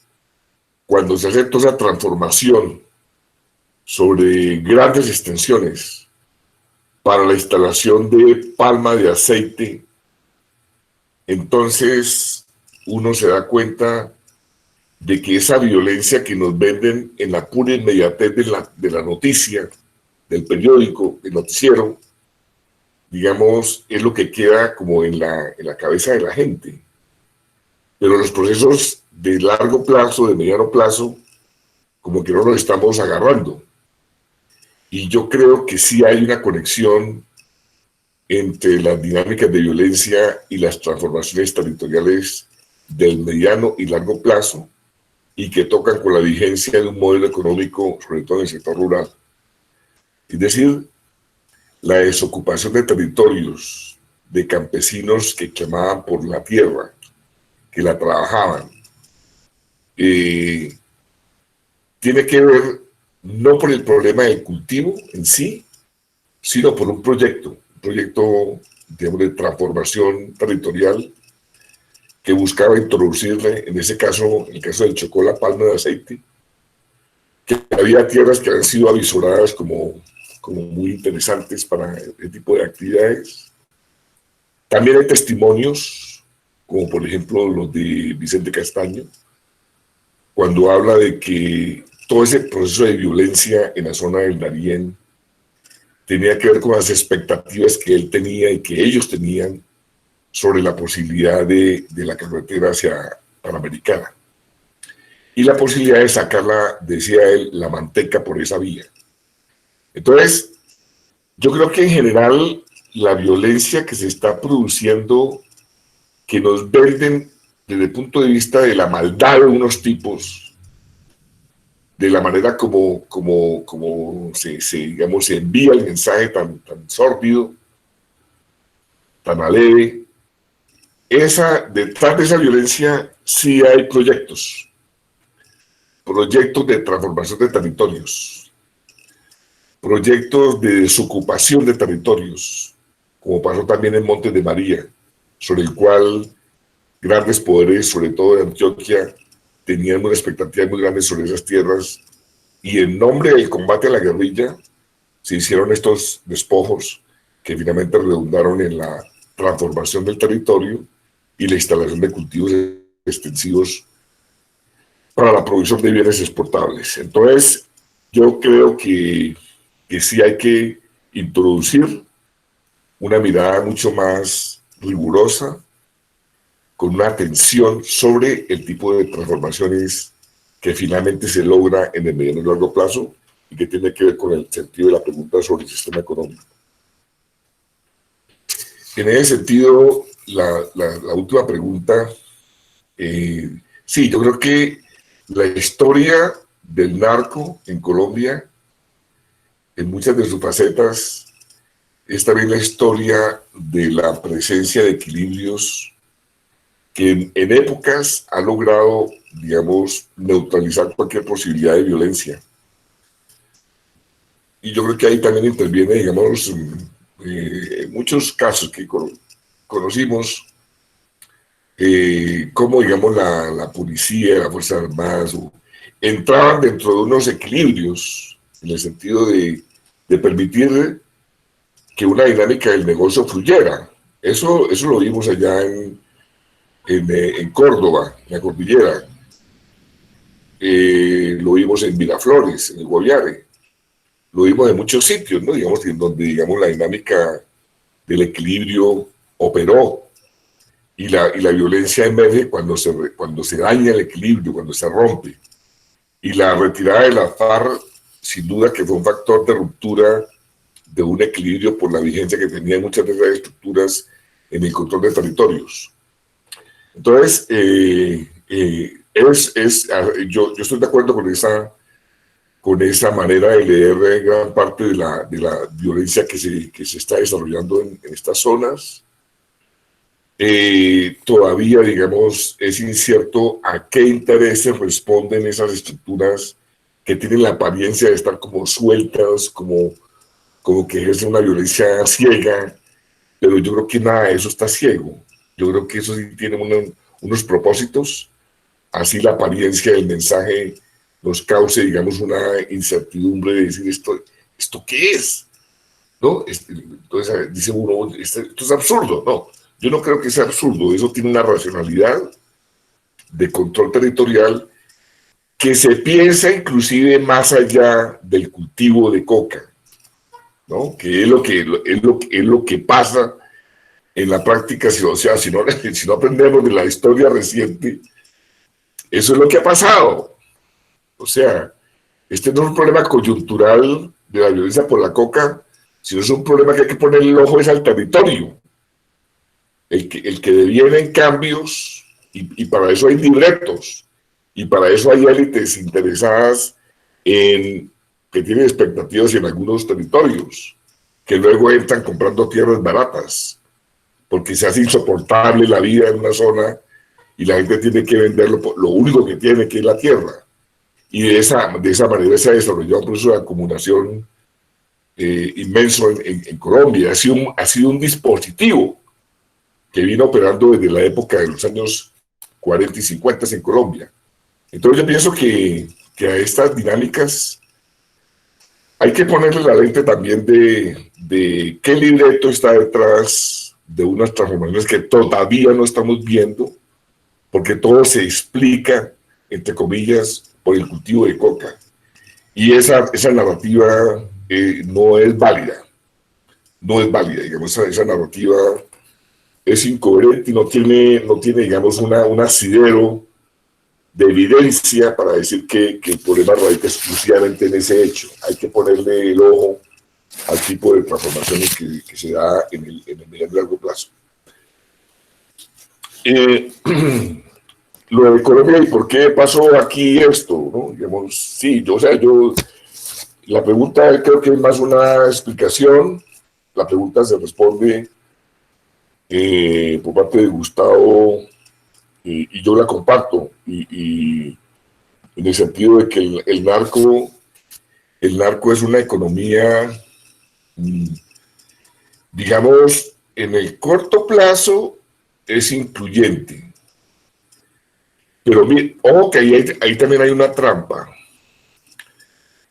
cuando se hace toda esa transformación sobre grandes extensiones para la instalación de palma de aceite, entonces uno se da cuenta de que esa violencia que nos venden en la pura inmediatez de la noticia, del periódico, del noticiero, digamos, es lo que queda como en la cabeza de la gente. Pero los procesos de largo plazo, de mediano plazo, como que no nos estamos agarrando. Y yo creo que sí hay una conexión entre las dinámicas de violencia y las transformaciones territoriales del mediano y largo plazo, y que tocan con la vigencia de un modelo económico, sobre todo en el sector rural. Es decir, la desocupación de territorios de campesinos que clamaban por la tierra, que la trabajaban, tiene que ver no por el problema del cultivo en sí, sino por un proyecto, digamos, de transformación territorial que buscaba introducirle, en ese caso, en el caso del Chocó, la palma de aceite, que había tierras que han sido avisoradas como muy interesantes para este tipo de actividades. También hay testimonios, como por ejemplo los de Vicente Castaño, cuando habla de que todo ese proceso de violencia en la zona del Darién tenía que ver con las expectativas que él tenía y que ellos tenían sobre la posibilidad de la carretera hacia Panamericana. Y la posibilidad de sacarla, decía él, la manteca por esa vía. Entonces, yo creo que en general la violencia que se está produciendo, que nos venden desde el punto de vista de la maldad de unos tipos, de la manera como digamos, se envía el mensaje tan sórdido, tan aleve, detrás de esa violencia sí hay proyectos de transformación de territorios, proyectos de desocupación de territorios, como pasó también en Montes de María, sobre el cual grandes poderes, sobre todo de Antioquia, tenían una expectativa muy grande sobre esas tierras, y en nombre del combate a la guerrilla se hicieron estos despojos que finalmente redundaron en la transformación del territorio y la instalación de cultivos extensivos para la producción de bienes exportables. Entonces, yo creo que sí hay que introducir una mirada mucho más rigurosa, con una atención sobre el tipo de transformaciones que finalmente se logra en el mediano y largo plazo y que tiene que ver con el sentido de la pregunta sobre el sistema económico. En ese sentido, la última pregunta, sí, yo creo que la historia del narco en Colombia, en muchas de sus facetas, es también la historia de la presencia de equilibrios que en épocas ha logrado, digamos, neutralizar cualquier posibilidad de violencia. Y yo creo que ahí también interviene, digamos, muchos casos que conocimos, como, digamos, la policía, las Fuerzas Armadas, entraban dentro de unos equilibrios, en el sentido de permitir que una dinámica del negocio fluyera. Eso lo vimos allá en Córdoba, en la cordillera. Lo vimos en Miraflores, en el Guaviare. Lo vimos en muchos sitios, ¿no? Digamos, en donde, digamos, la dinámica del equilibrio operó y la violencia emerge cuando se daña el equilibrio, cuando se rompe. Y la retirada de la FARC, sin duda que fue un factor de ruptura de un equilibrio por la vigencia que tenían muchas de esas estructuras en el control de territorios. Entonces, yo estoy de acuerdo con esa manera de leer gran parte de la violencia que se está desarrollando en estas zonas. Todavía, digamos, es incierto a qué intereses responden esas estructuras que tienen la apariencia de estar como sueltas, como que ejercen una violencia ciega, pero yo creo que nada de eso está ciego. Yo creo que eso sí tiene unos propósitos, así la apariencia del mensaje nos cause, digamos, una incertidumbre de decir, ¿esto qué es? ¿No? Entonces dice uno, esto es absurdo. No, yo no creo que sea absurdo, eso tiene una racionalidad de control territorial que se piensa inclusive más allá del cultivo de coca, ¿no? Que es lo que pasa en la práctica. Si no aprendemos de la historia reciente, eso es lo que ha pasado. O sea, este no es un problema coyuntural de la violencia por la coca, sino es un problema que hay que poner el ojo al territorio, el que devienen cambios, y para eso hay libretos, y para eso hay élites interesadas que tienen expectativas en algunos territorios, que luego entran comprando tierras baratas, porque se hace insoportable la vida en una zona y la gente tiene que venderlo por lo único que tiene, que es la tierra. Y de esa manera se ha desarrollado un proceso de acumulación inmenso en Colombia. Ha sido un dispositivo que vino operando desde la época de los años 40 y 50 en Colombia. Entonces yo pienso que a estas dinámicas hay que ponerle la lente también de qué libreto está detrás de unas transformaciones que todavía no estamos viendo, porque todo se explica, entre comillas, por el cultivo de coca. Y esa narrativa no es válida. No es válida, digamos, esa narrativa es incoherente y no tiene digamos, un asidero de evidencia para decir que el problema radica exclusivamente en ese hecho. Hay que ponerle el ojo al tipo de transformaciones que se da en el mediano y largo plazo. Lo de Colombia y por qué pasó aquí esto, ¿no? Digamos, sí, la pregunta creo que es más una explicación. La pregunta se responde por parte de Gustavo y yo la comparto, y en el sentido de que el narco es una economía, digamos, en el corto plazo es incluyente. Pero ojo que ahí también hay una trampa.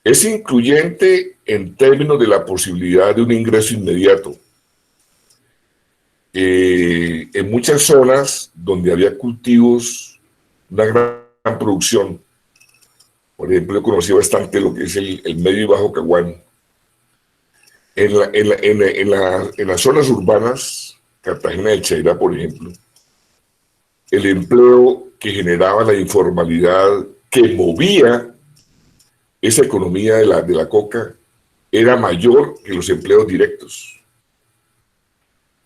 Es incluyente en términos de la posibilidad de un ingreso inmediato. En muchas zonas donde había cultivos, una gran producción, por ejemplo, yo conocí bastante lo que es el medio y bajo Caguán. En las zonas urbanas, Cartagena de Cheira, por ejemplo, el empleo que generaba la informalidad, que movía esa economía de la coca, era mayor que los empleos directos.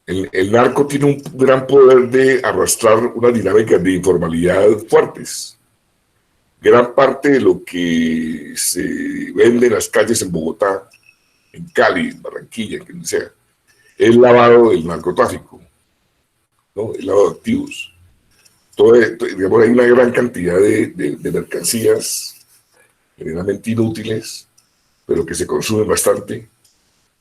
El narco tiene un gran poder de arrastrar unas dinámicas de informalidad fuertes. Gran parte de lo que se vende en las calles en Bogotá, en Cali, en Barranquilla, en quien sea, es lavado del narcotráfico, ¿no? El lavado de activos. Digamos, hay una gran cantidad de mercancías generalmente inútiles, pero que se consumen bastante,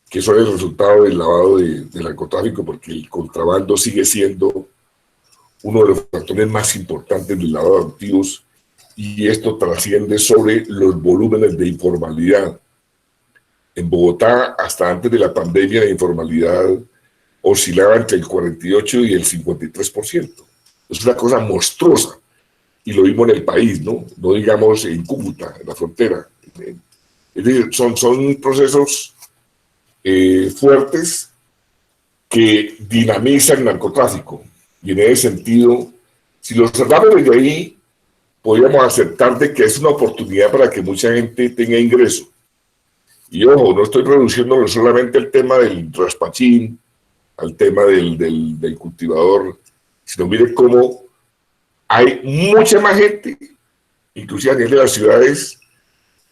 que son el resultado del lavado del narcotráfico, porque el contrabando sigue siendo uno de los factores más importantes del lavado de activos, y esto trasciende sobre los volúmenes de informalidad. En Bogotá, hasta antes de la pandemia, la informalidad oscilaba entre el 48 y el 53%. Es una cosa monstruosa, y lo vimos en el país, ¿no? No digamos en Cúcuta, en la frontera. Es decir, son procesos fuertes que dinamizan el narcotráfico. Y en ese sentido, si lo observamos desde ahí, podríamos aceptar de que es una oportunidad para que mucha gente tenga ingreso. Y ojo, no estoy reduciendo solamente el tema del raspachín, al tema del cultivador, sino mire cómo hay mucha más gente, inclusive a nivel de las ciudades,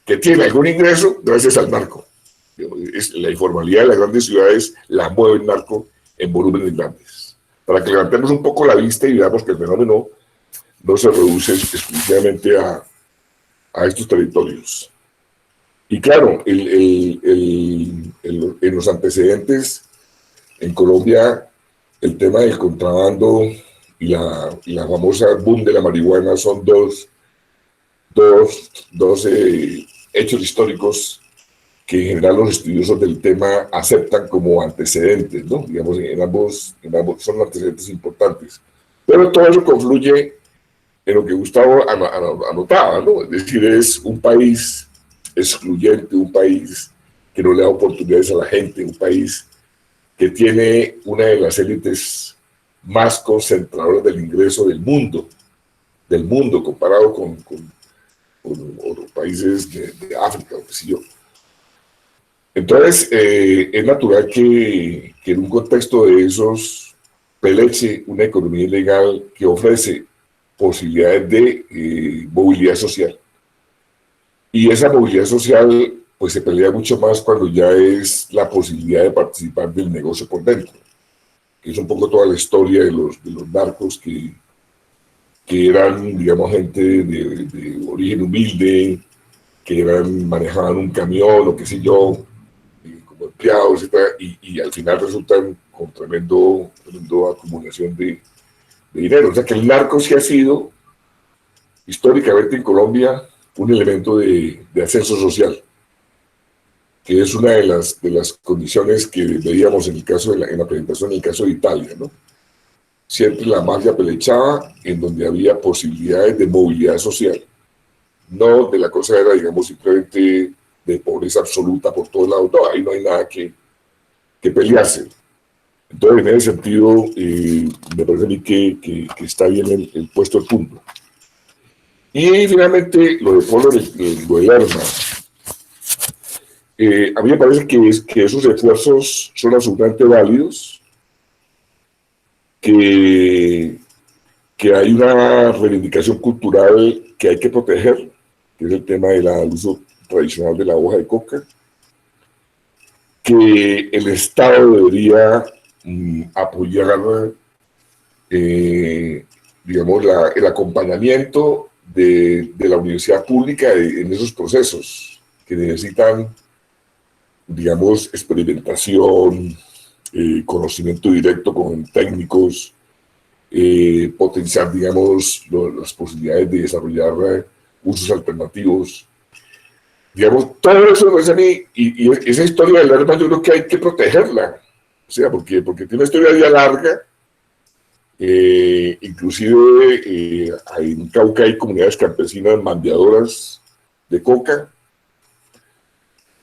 que tiene algún ingreso gracias al narco. La informalidad de las grandes ciudades la mueve el narco en volúmenes grandes. Para que levantemos un poco la vista y veamos que el fenómeno no se reduce exclusivamente a estos territorios. Y claro, en los antecedentes, en Colombia, el tema del contrabando y la famosa boom de la marihuana son dos hechos históricos que en general los estudiosos del tema aceptan como antecedentes, ¿no? Digamos, en ambos son antecedentes importantes. Pero todo eso confluye en lo que Gustavo anotaba, ¿no? Es decir, es un país excluyente, un país que no le da oportunidades a la gente, un país que tiene una de las élites más concentradoras del ingreso del mundo comparado con otros países de África, o qué sé yo. Entonces, es natural que en un contexto de esos peleche una economía ilegal que ofrece posibilidades de movilidad social. Y esa movilidad social pues se pelea mucho más cuando ya es la posibilidad de participar del negocio por dentro, que es un poco toda la historia de los narcos que eran, digamos, gente de origen humilde, que manejaban un camión o qué sé yo, como empleados, etcétera, y al final resultan con tremendo acumulación de dinero. O sea que el narco sí ha sido históricamente en Colombia un elemento de ascenso social, que es una de las condiciones que veíamos en el caso en la presentación, en el caso de Italia, ¿no? Siempre la mafia pelechaba en donde había posibilidades de movilidad social, no de la cosa era, digamos, simplemente de pobreza absoluta por todos lados. No, ahí no hay nada que pelearse. Entonces, en ese sentido, me parece a mí que está bien el puesto el punto. Y finalmente, lo de Polo, lo de Lerma. A mí me parece que esos esfuerzos son absolutamente válidos, que hay una reivindicación cultural que hay que proteger, que es el tema del uso tradicional de la hoja de coca, que el Estado debería apoyar, digamos, el acompañamiento de la universidad pública en esos procesos que necesitan, digamos, experimentación, conocimiento directo con técnicos, potenciar, digamos, las posibilidades de desarrollar usos alternativos. Digamos, todo eso me parece a mí, y esa historia del Lerma yo creo que hay que protegerla, o sea, porque tiene una historia ya larga, inclusive en Cauca hay comunidades campesinas mandeadoras de coca.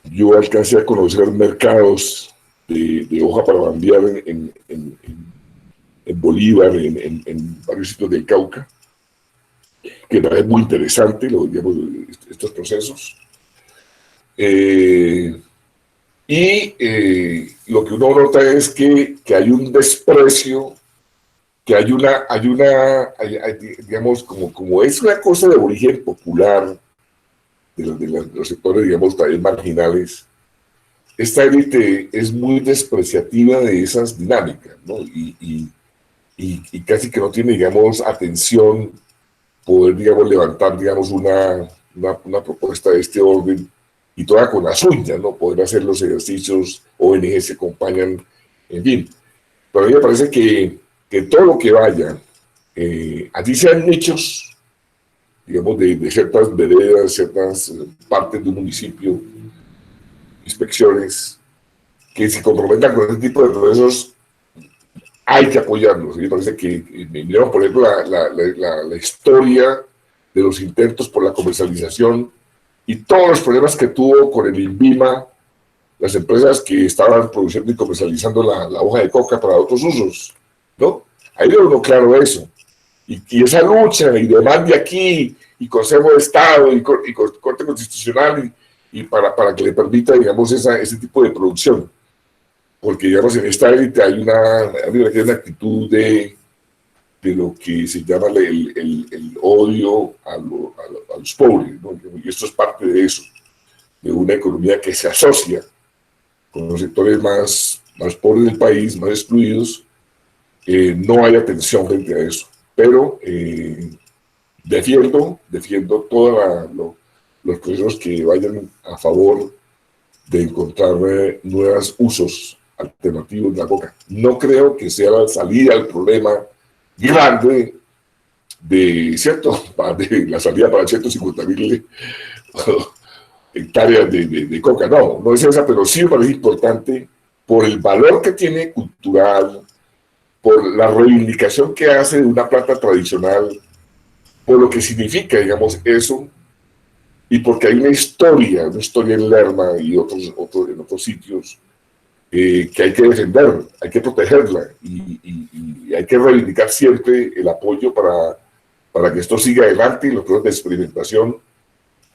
Yo alcancé a conocer mercados de hoja para bandear en Bolívar, en varios sitios del Cauca, que me parece muy interesante, digamos, estos procesos. Lo que uno nota es que hay un desprecio, que hay digamos, como es una cosa de origen popular, de los sectores, digamos, también marginales, esta élite es muy despreciativa de esas dinámicas, ¿no? Y casi que no tiene, digamos, atención poder, digamos, levantar, digamos, una propuesta de este orden, y toda con las uñas, ¿no? Poder hacer los ejercicios, ONG se acompañan, en fin. Pero a mí me parece que todo lo que vaya, así sean nichos, digamos, de ciertas veredas, ciertas partes de un municipio, inspecciones, que se comprometan con este tipo de procesos, hay que apoyarlos. Me parece que, miramos, por ejemplo, la historia de los intentos por la comercialización y todos los problemas que tuvo con el INVIMA, las empresas que estaban produciendo y comercializando la hoja de coca para otros usos, ¿no? Ahí veo uno claro eso. Y esa lucha, y demanda aquí, y Consejo de Estado, y Corte Constitucional, y para que le permita, digamos, ese tipo de producción. Porque, digamos, en esta élite hay una actitud de lo que se llama el odio a los pobres, ¿no? Y esto es parte de eso, de una economía que se asocia con los sectores más pobres del país, más excluidos. No hay atención frente a eso, pero defiendo todos los procesos que vayan a favor de encontrar nuevos usos alternativos de la coca. No creo que sea la salida al problema grande de la salida para 150.000 hectáreas de coca. No es esa, pero sí me parece importante por el valor que tiene cultural, por la reivindicación que hace de una planta tradicional, por lo que significa, digamos, eso, y porque hay una historia en Lerma y en otros sitios que hay que defender, hay que protegerla, y hay que reivindicar siempre el apoyo para que esto siga adelante y los procesos de experimentación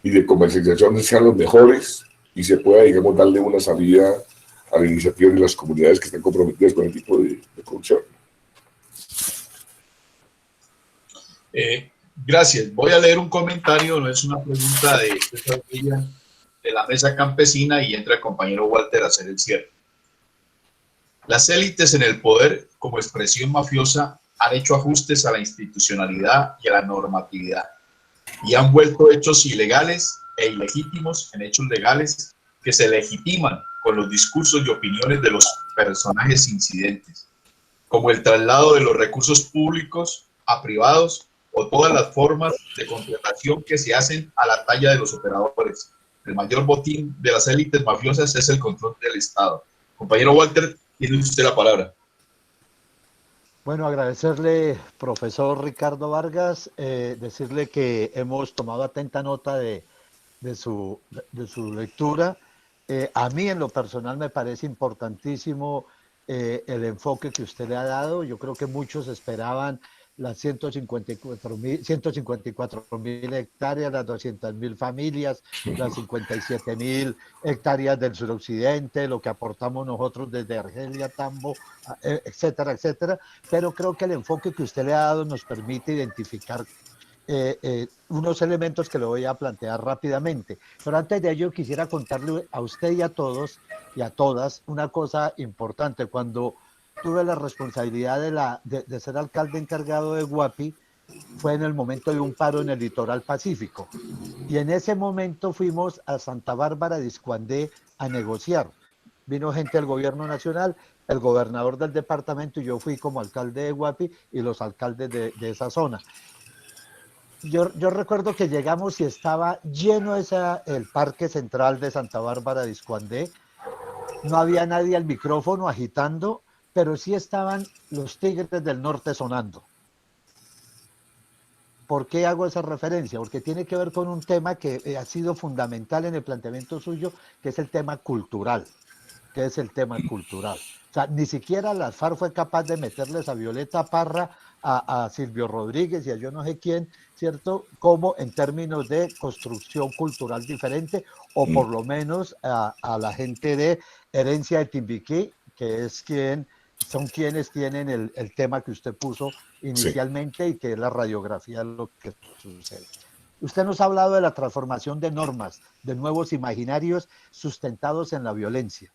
y de comercialización sean los mejores y se pueda, digamos, darle una salida a la iniciativa de las comunidades que están comprometidas con el tipo de producción. Gracias. Voy a leer un comentario, no es una pregunta de la mesa campesina, y entra el compañero Walter a hacer el cierre. Las élites en el poder, como expresión mafiosa, han hecho ajustes a la institucionalidad y a la normatividad, y han vuelto hechos ilegales e ilegítimos en hechos legales que se legitiman con los discursos y opiniones de los personajes incidentes, como el traslado de los recursos públicos a privados o todas las formas de contratación que se hacen a la talla de los operadores. El mayor botín de las élites mafiosas es el control del Estado. Compañero Walter, tiene usted la palabra. Bueno, agradecerle, profesor Ricardo Vargas, decirle que hemos tomado atenta nota de su lectura. A mí en lo personal me parece importantísimo el enfoque que usted le ha dado. Yo creo que muchos esperaban las 154.000 hectáreas, las 200.000 familias, las 57.000 hectáreas del suroccidente, lo que aportamos nosotros desde Argelia, Tambo, etcétera, etcétera. Pero creo que el enfoque que usted le ha dado nos permite identificar unos elementos que le voy a plantear rápidamente. Pero antes de ello quisiera contarle a usted y a todos y a todas una cosa importante. Cuando tuve la responsabilidad de ser alcalde encargado de Guapi, fue en el momento de un paro en el litoral pacífico. Y en ese momento fuimos a Santa Bárbara de Iscuandé a negociar. Vino gente del gobierno nacional, el gobernador del departamento y yo fui como alcalde de Guapi y los alcaldes de esa zona. Yo recuerdo que llegamos y estaba lleno el parque central de Santa Bárbara de Iscuandé. No había nadie al micrófono agitando, pero sí estaban los Tigres del Norte sonando. ¿Por qué hago esa referencia? Porque tiene que ver con un tema que ha sido fundamental en el planteamiento suyo, que es el tema cultural. ¿Qué es el tema cultural? O sea, ni siquiera la FARC fue capaz de meterles a Violeta Parra, a Silvio Rodríguez y a yo no sé quién, ¿cierto? Como en términos de construcción cultural diferente, o por lo menos a la gente de Herencia de Timbiquí, que es son quienes tienen el tema que usted puso inicialmente y que es la radiografía de lo que sucede. Usted nos ha hablado de la transformación de normas, de nuevos imaginarios sustentados en la violencia,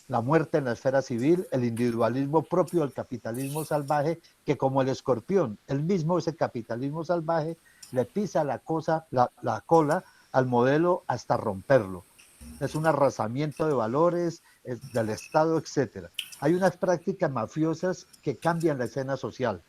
la muerte en la esfera civil, el individualismo propio del capitalismo salvaje, que como el escorpión, ese capitalismo salvaje, le pisa la cola al modelo hasta romperlo. Es un arrasamiento de valores del Estado, etc. Hay unas prácticas mafiosas que cambian la escena social.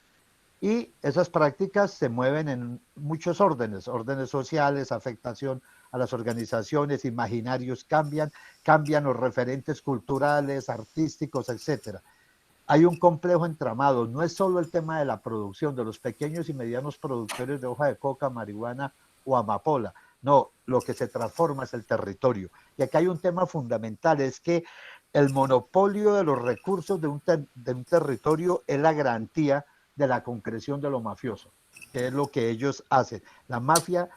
Y esas prácticas se mueven en muchos órdenes sociales, afectación a las organizaciones, imaginarios cambian los referentes culturales, artísticos, etc. Hay un complejo entramado, no es solo el tema de la producción de los pequeños y medianos productores de hoja de coca, marihuana o amapola, no, lo que se transforma es el territorio. Y acá hay un tema fundamental, es que el monopolio de los recursos de un territorio es la garantía de la concreción de lo mafioso, que es lo que ellos hacen. La mafia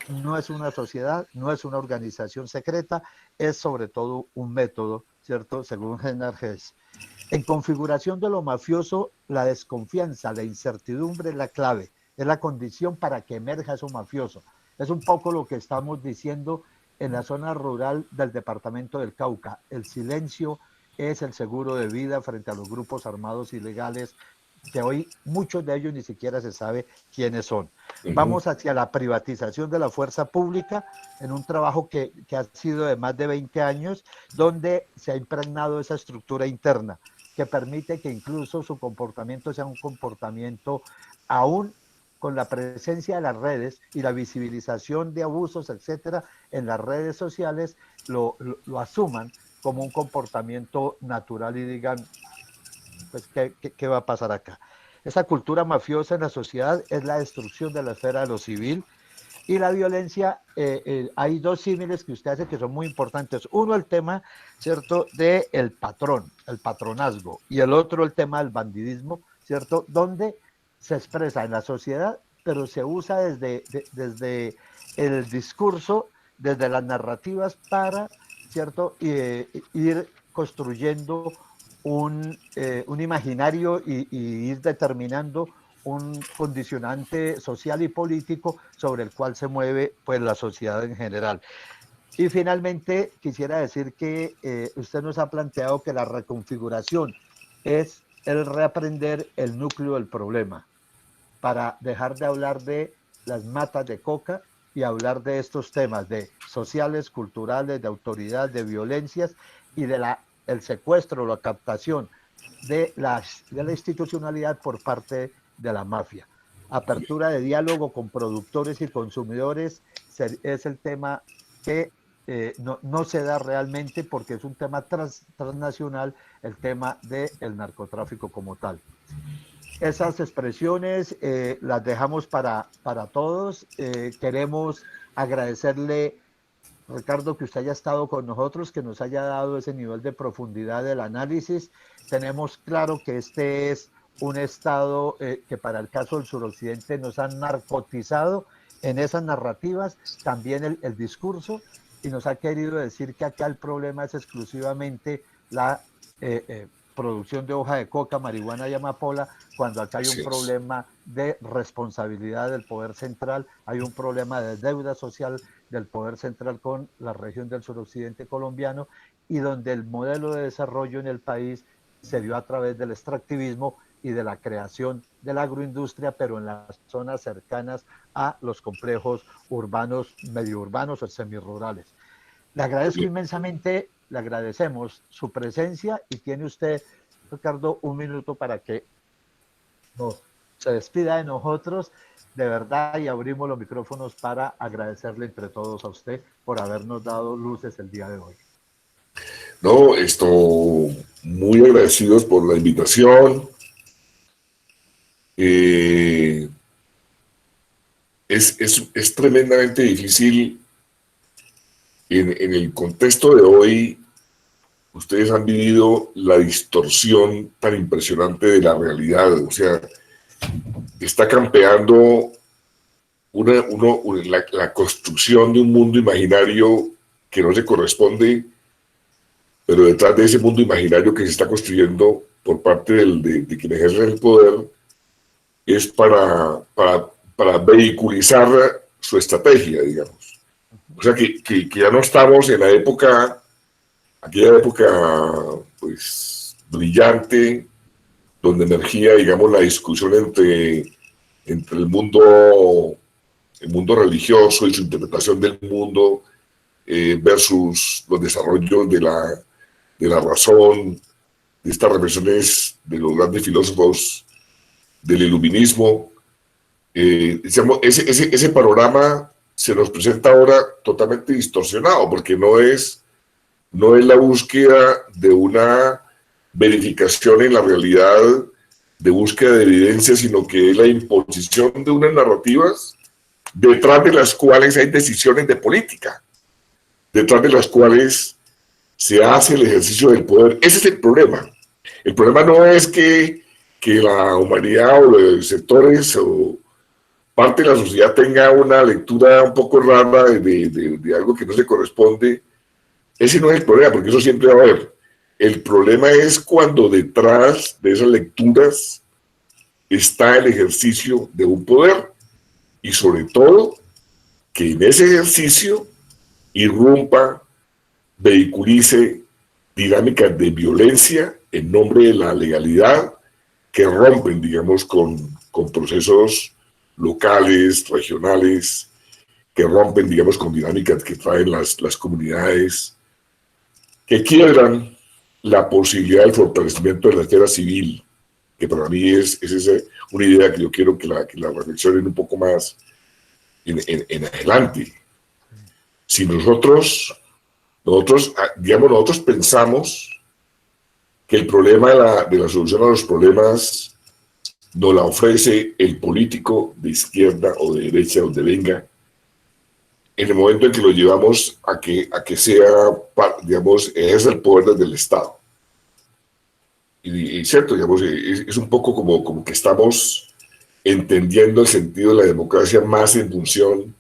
no es una sociedad, no es una organización secreta, es sobre todo un método, ¿cierto? Según Hernán Hesse. En configuración de lo mafioso, la desconfianza, la incertidumbre es la clave, es la condición para que emerja eso mafioso. Es un poco lo que estamos diciendo en la zona rural del departamento del Cauca. El silencio es el seguro de vida frente a los grupos armados ilegales, que hoy muchos de ellos ni siquiera se sabe quiénes son. Vamos hacia la privatización de la fuerza pública en un trabajo que ha sido de más de 20 años, donde se ha impregnado esa estructura interna que permite que incluso su comportamiento sea un comportamiento aún con la presencia de las redes y la visibilización de abusos, etcétera, en las redes sociales, lo asuman como un comportamiento natural y digan, pues, ¿qué va a pasar acá? Esa cultura mafiosa en la sociedad es la destrucción de la esfera de lo civil y la violencia. Hay dos símiles que usted hace que son muy importantes. Uno, el tema, ¿cierto?, del patrón, el patronazgo, y el otro, el tema del bandidismo, ¿cierto?, donde se expresa en la sociedad, pero se usa desde el discurso, desde las narrativas para, ¿cierto?, ir construyendo un imaginario y ir determinando un condicionante social y político sobre el cual se mueve, pues, la sociedad en general. Y finalmente quisiera decir que usted nos ha planteado que la reconfiguración es el reaprender el núcleo del problema para dejar de hablar de las matas de coca y hablar de estos temas de sociales, culturales, de autoridad, de violencias y de el secuestro, la captación de la institucionalidad por parte de la mafia. Apertura de diálogo con productores y consumidores es el tema que no se da realmente porque es un tema transnacional, el tema del narcotráfico como tal. Esas expresiones las dejamos para todos. Queremos agradecerle, Ricardo, que usted haya estado con nosotros, que nos haya dado ese nivel de profundidad del análisis. Tenemos claro que este es un estado que para el caso del suroccidente nos han narcotizado en esas narrativas, también el discurso, y nos ha querido decir que acá el problema es exclusivamente la producción de hoja de coca, marihuana y amapola, cuando acá hay un problema de responsabilidad del poder central, hay un problema de deuda social del poder central con la región del suroccidente colombiano, y donde el modelo de desarrollo en el país se dio a través del extractivismo y de la creación de la agroindustria, pero en las zonas cercanas a los complejos urbanos, medio urbanos o semirurales. Le agradezco inmensamente, le agradecemos su presencia y tiene usted, Ricardo, un minuto para que se despida de nosotros, de verdad, y abrimos los micrófonos para agradecerle entre todos a usted por habernos dado luces el día de hoy. No, muy agradecidos por la invitación. Es tremendamente difícil en el contexto de hoy. Ustedes han vivido la distorsión tan impresionante de la realidad, o sea, está campeando la construcción de un mundo imaginario que no se corresponde, pero detrás de ese mundo imaginario que se está construyendo por parte de quien ejerce el poder, es para vehiculizar su estrategia, digamos. O sea, que ya no estamos en la época, aquella época, pues, brillante, donde emergía, digamos, la discusión entre el mundo religioso y su interpretación del mundo versus los desarrollos de la razón, de estas reflexiones de los grandes filósofos del iluminismo. Ese panorama se nos presenta ahora totalmente distorsionado, porque no es la búsqueda de una verificación en la realidad, de búsqueda de evidencia, sino que es la imposición de unas narrativas detrás de las cuales hay decisiones de política, detrás de las cuales se hace el ejercicio del poder. Ese es el problema. El problema no es que la humanidad o los sectores o parte de la sociedad tenga una lectura un poco rara de algo que no se corresponde. Ese no es el problema, porque eso siempre va a haber. El problema es cuando detrás de esas lecturas está el ejercicio de un poder, y sobre todo que en ese ejercicio irrumpa, vehiculice dinámicas de violencia en nombre de la legalidad que rompen, digamos, con procesos locales, regionales, que rompen, digamos, con dinámicas que traen las comunidades, que quiebran la posibilidad del fortalecimiento de la esfera civil, que para mí es una idea que yo quiero que la reflexionen un poco más en adelante. Si nosotros pensamos que el problema de la solución a los problemas nos la ofrece el político de izquierda o de derecha, donde venga, en el momento en que lo llevamos a que sea, digamos, es el poder desde el Estado. Y cierto, digamos, es un poco como que estamos entendiendo el sentido de la democracia más en función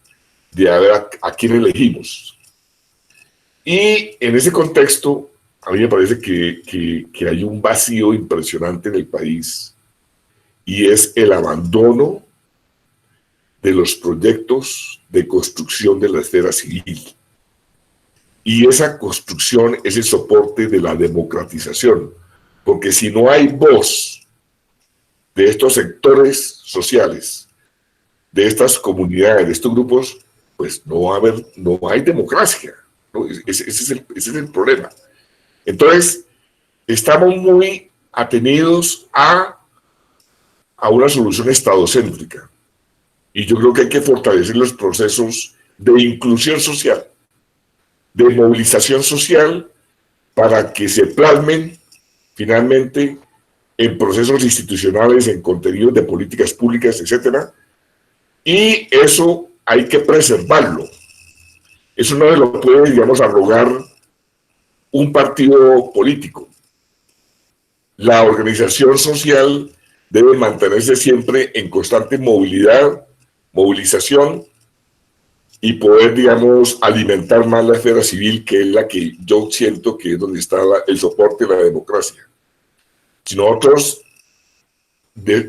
de a ver a quién elegimos. Y en ese contexto, a mí me parece que hay un vacío impresionante en el país, y es el abandono de los proyectos de construcción de la esfera civil. Y esa construcción es el soporte de la democratización, porque si no hay voz de estos sectores sociales, de estas comunidades, de estos grupos, pues no hay democracia, ¿no? Ese es el problema. Entonces, estamos muy atenidos a una solución estadocéntrica. Y yo creo que hay que fortalecer los procesos de inclusión social, de movilización social, para que se plasmen finalmente en procesos institucionales, en contenidos de políticas públicas, etcétera. Y eso hay que preservarlo. Eso no se lo puede, digamos, arrogar un partido político. La organización social debe mantenerse siempre en constante movilidad, movilización, y poder, digamos, alimentar más la esfera civil, que es la que yo siento que es donde está el soporte de la democracia. Si nosotros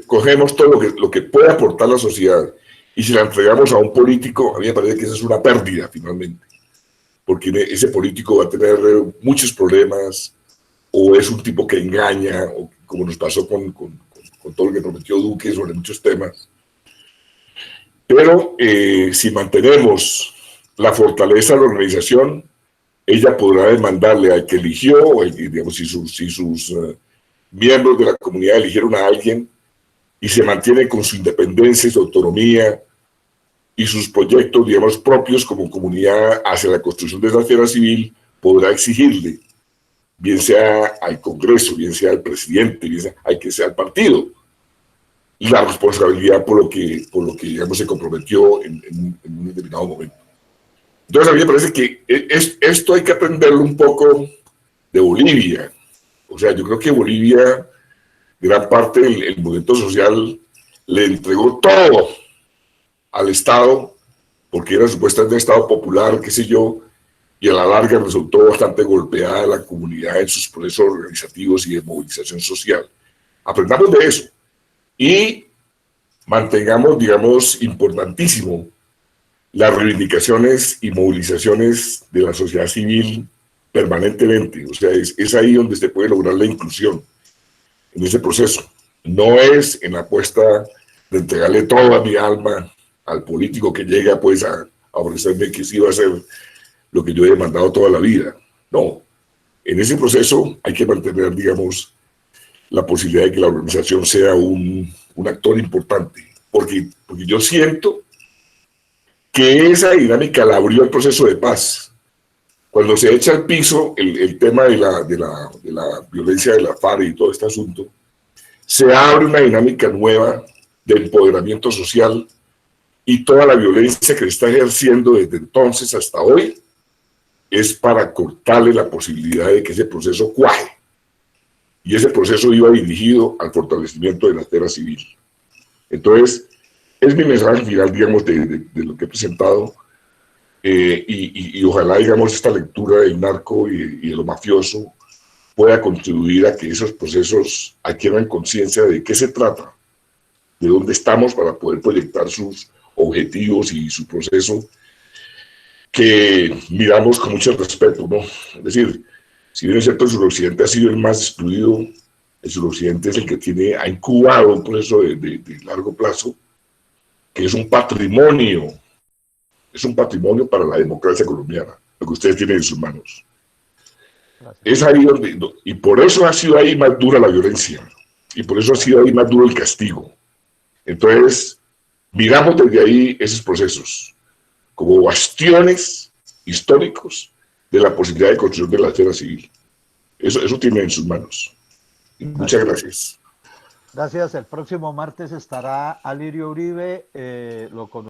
cogemos todo lo que puede aportar la sociedad y si la entregamos a un político, a mí me parece que esa es una pérdida finalmente, porque ese político va a tener muchos problemas, o es un tipo que engaña, o como nos pasó con todo lo que prometió Duque sobre muchos temas. Pero si mantenemos la fortaleza de la organización, ella podrá demandarle al que eligió, digamos, si sus miembros de la comunidad eligieron a alguien y se mantiene con su independencia y su autonomía y sus proyectos, digamos, propios como comunidad hacia la construcción de esa esfera civil, podrá exigirle, bien sea al Congreso, bien sea al presidente, bien sea al partido, la responsabilidad por lo que digamos, se comprometió en un determinado momento. Entonces, a mí me parece que esto hay que aprenderlo un poco de Bolivia. O sea, yo creo que Bolivia, gran parte del movimiento social, le entregó todo al Estado, porque era supuestamente un Estado popular, qué sé yo, y a la larga resultó bastante golpeada la comunidad en sus procesos organizativos y de movilización social. Aprendamos de eso. Y mantengamos, digamos, importantísimo las reivindicaciones y movilizaciones de la sociedad civil permanentemente. O sea, es ahí donde se puede lograr la inclusión en ese proceso. No es en la apuesta de entregarle toda mi alma al político que llega pues a ofrecerme que sí va a hacer lo que yo he demandado toda la vida. No, en ese proceso hay que mantener, digamos, la posibilidad de que la organización sea un actor importante, porque yo siento que esa dinámica la abrió el proceso de paz. Cuando se echa al piso el tema de la violencia de la FARC y todo este asunto, se abre una dinámica nueva de empoderamiento social, y toda la violencia que se está ejerciendo desde entonces hasta hoy es para cortarle la posibilidad de que ese proceso cuaje. Y ese proceso iba dirigido al fortalecimiento de la esfera civil. Entonces, es mi mensaje final, digamos, de lo que he presentado, y ojalá, digamos, esta lectura del narco y de lo mafioso pueda contribuir a que esos procesos adquieran conciencia de qué se trata, de dónde estamos, para poder proyectar sus objetivos y su proceso, que miramos con mucho respeto, ¿no? Es decir, si bien es cierto, el suroccidente ha sido el más excluido, el suroccidente es el que ha incubado un proceso de largo plazo, que es un patrimonio para la democracia colombiana, lo que ustedes tienen en sus manos. Gracias. Es ahí y por eso ha sido ahí más dura la violencia, y por eso ha sido ahí más duro el castigo. Entonces, miramos desde ahí esos procesos como bastiones históricos de la posibilidad de construcción de la esfera civil. Eso tiene en sus manos. Muchas gracias. Gracias. El próximo martes estará Alirio Uribe, lo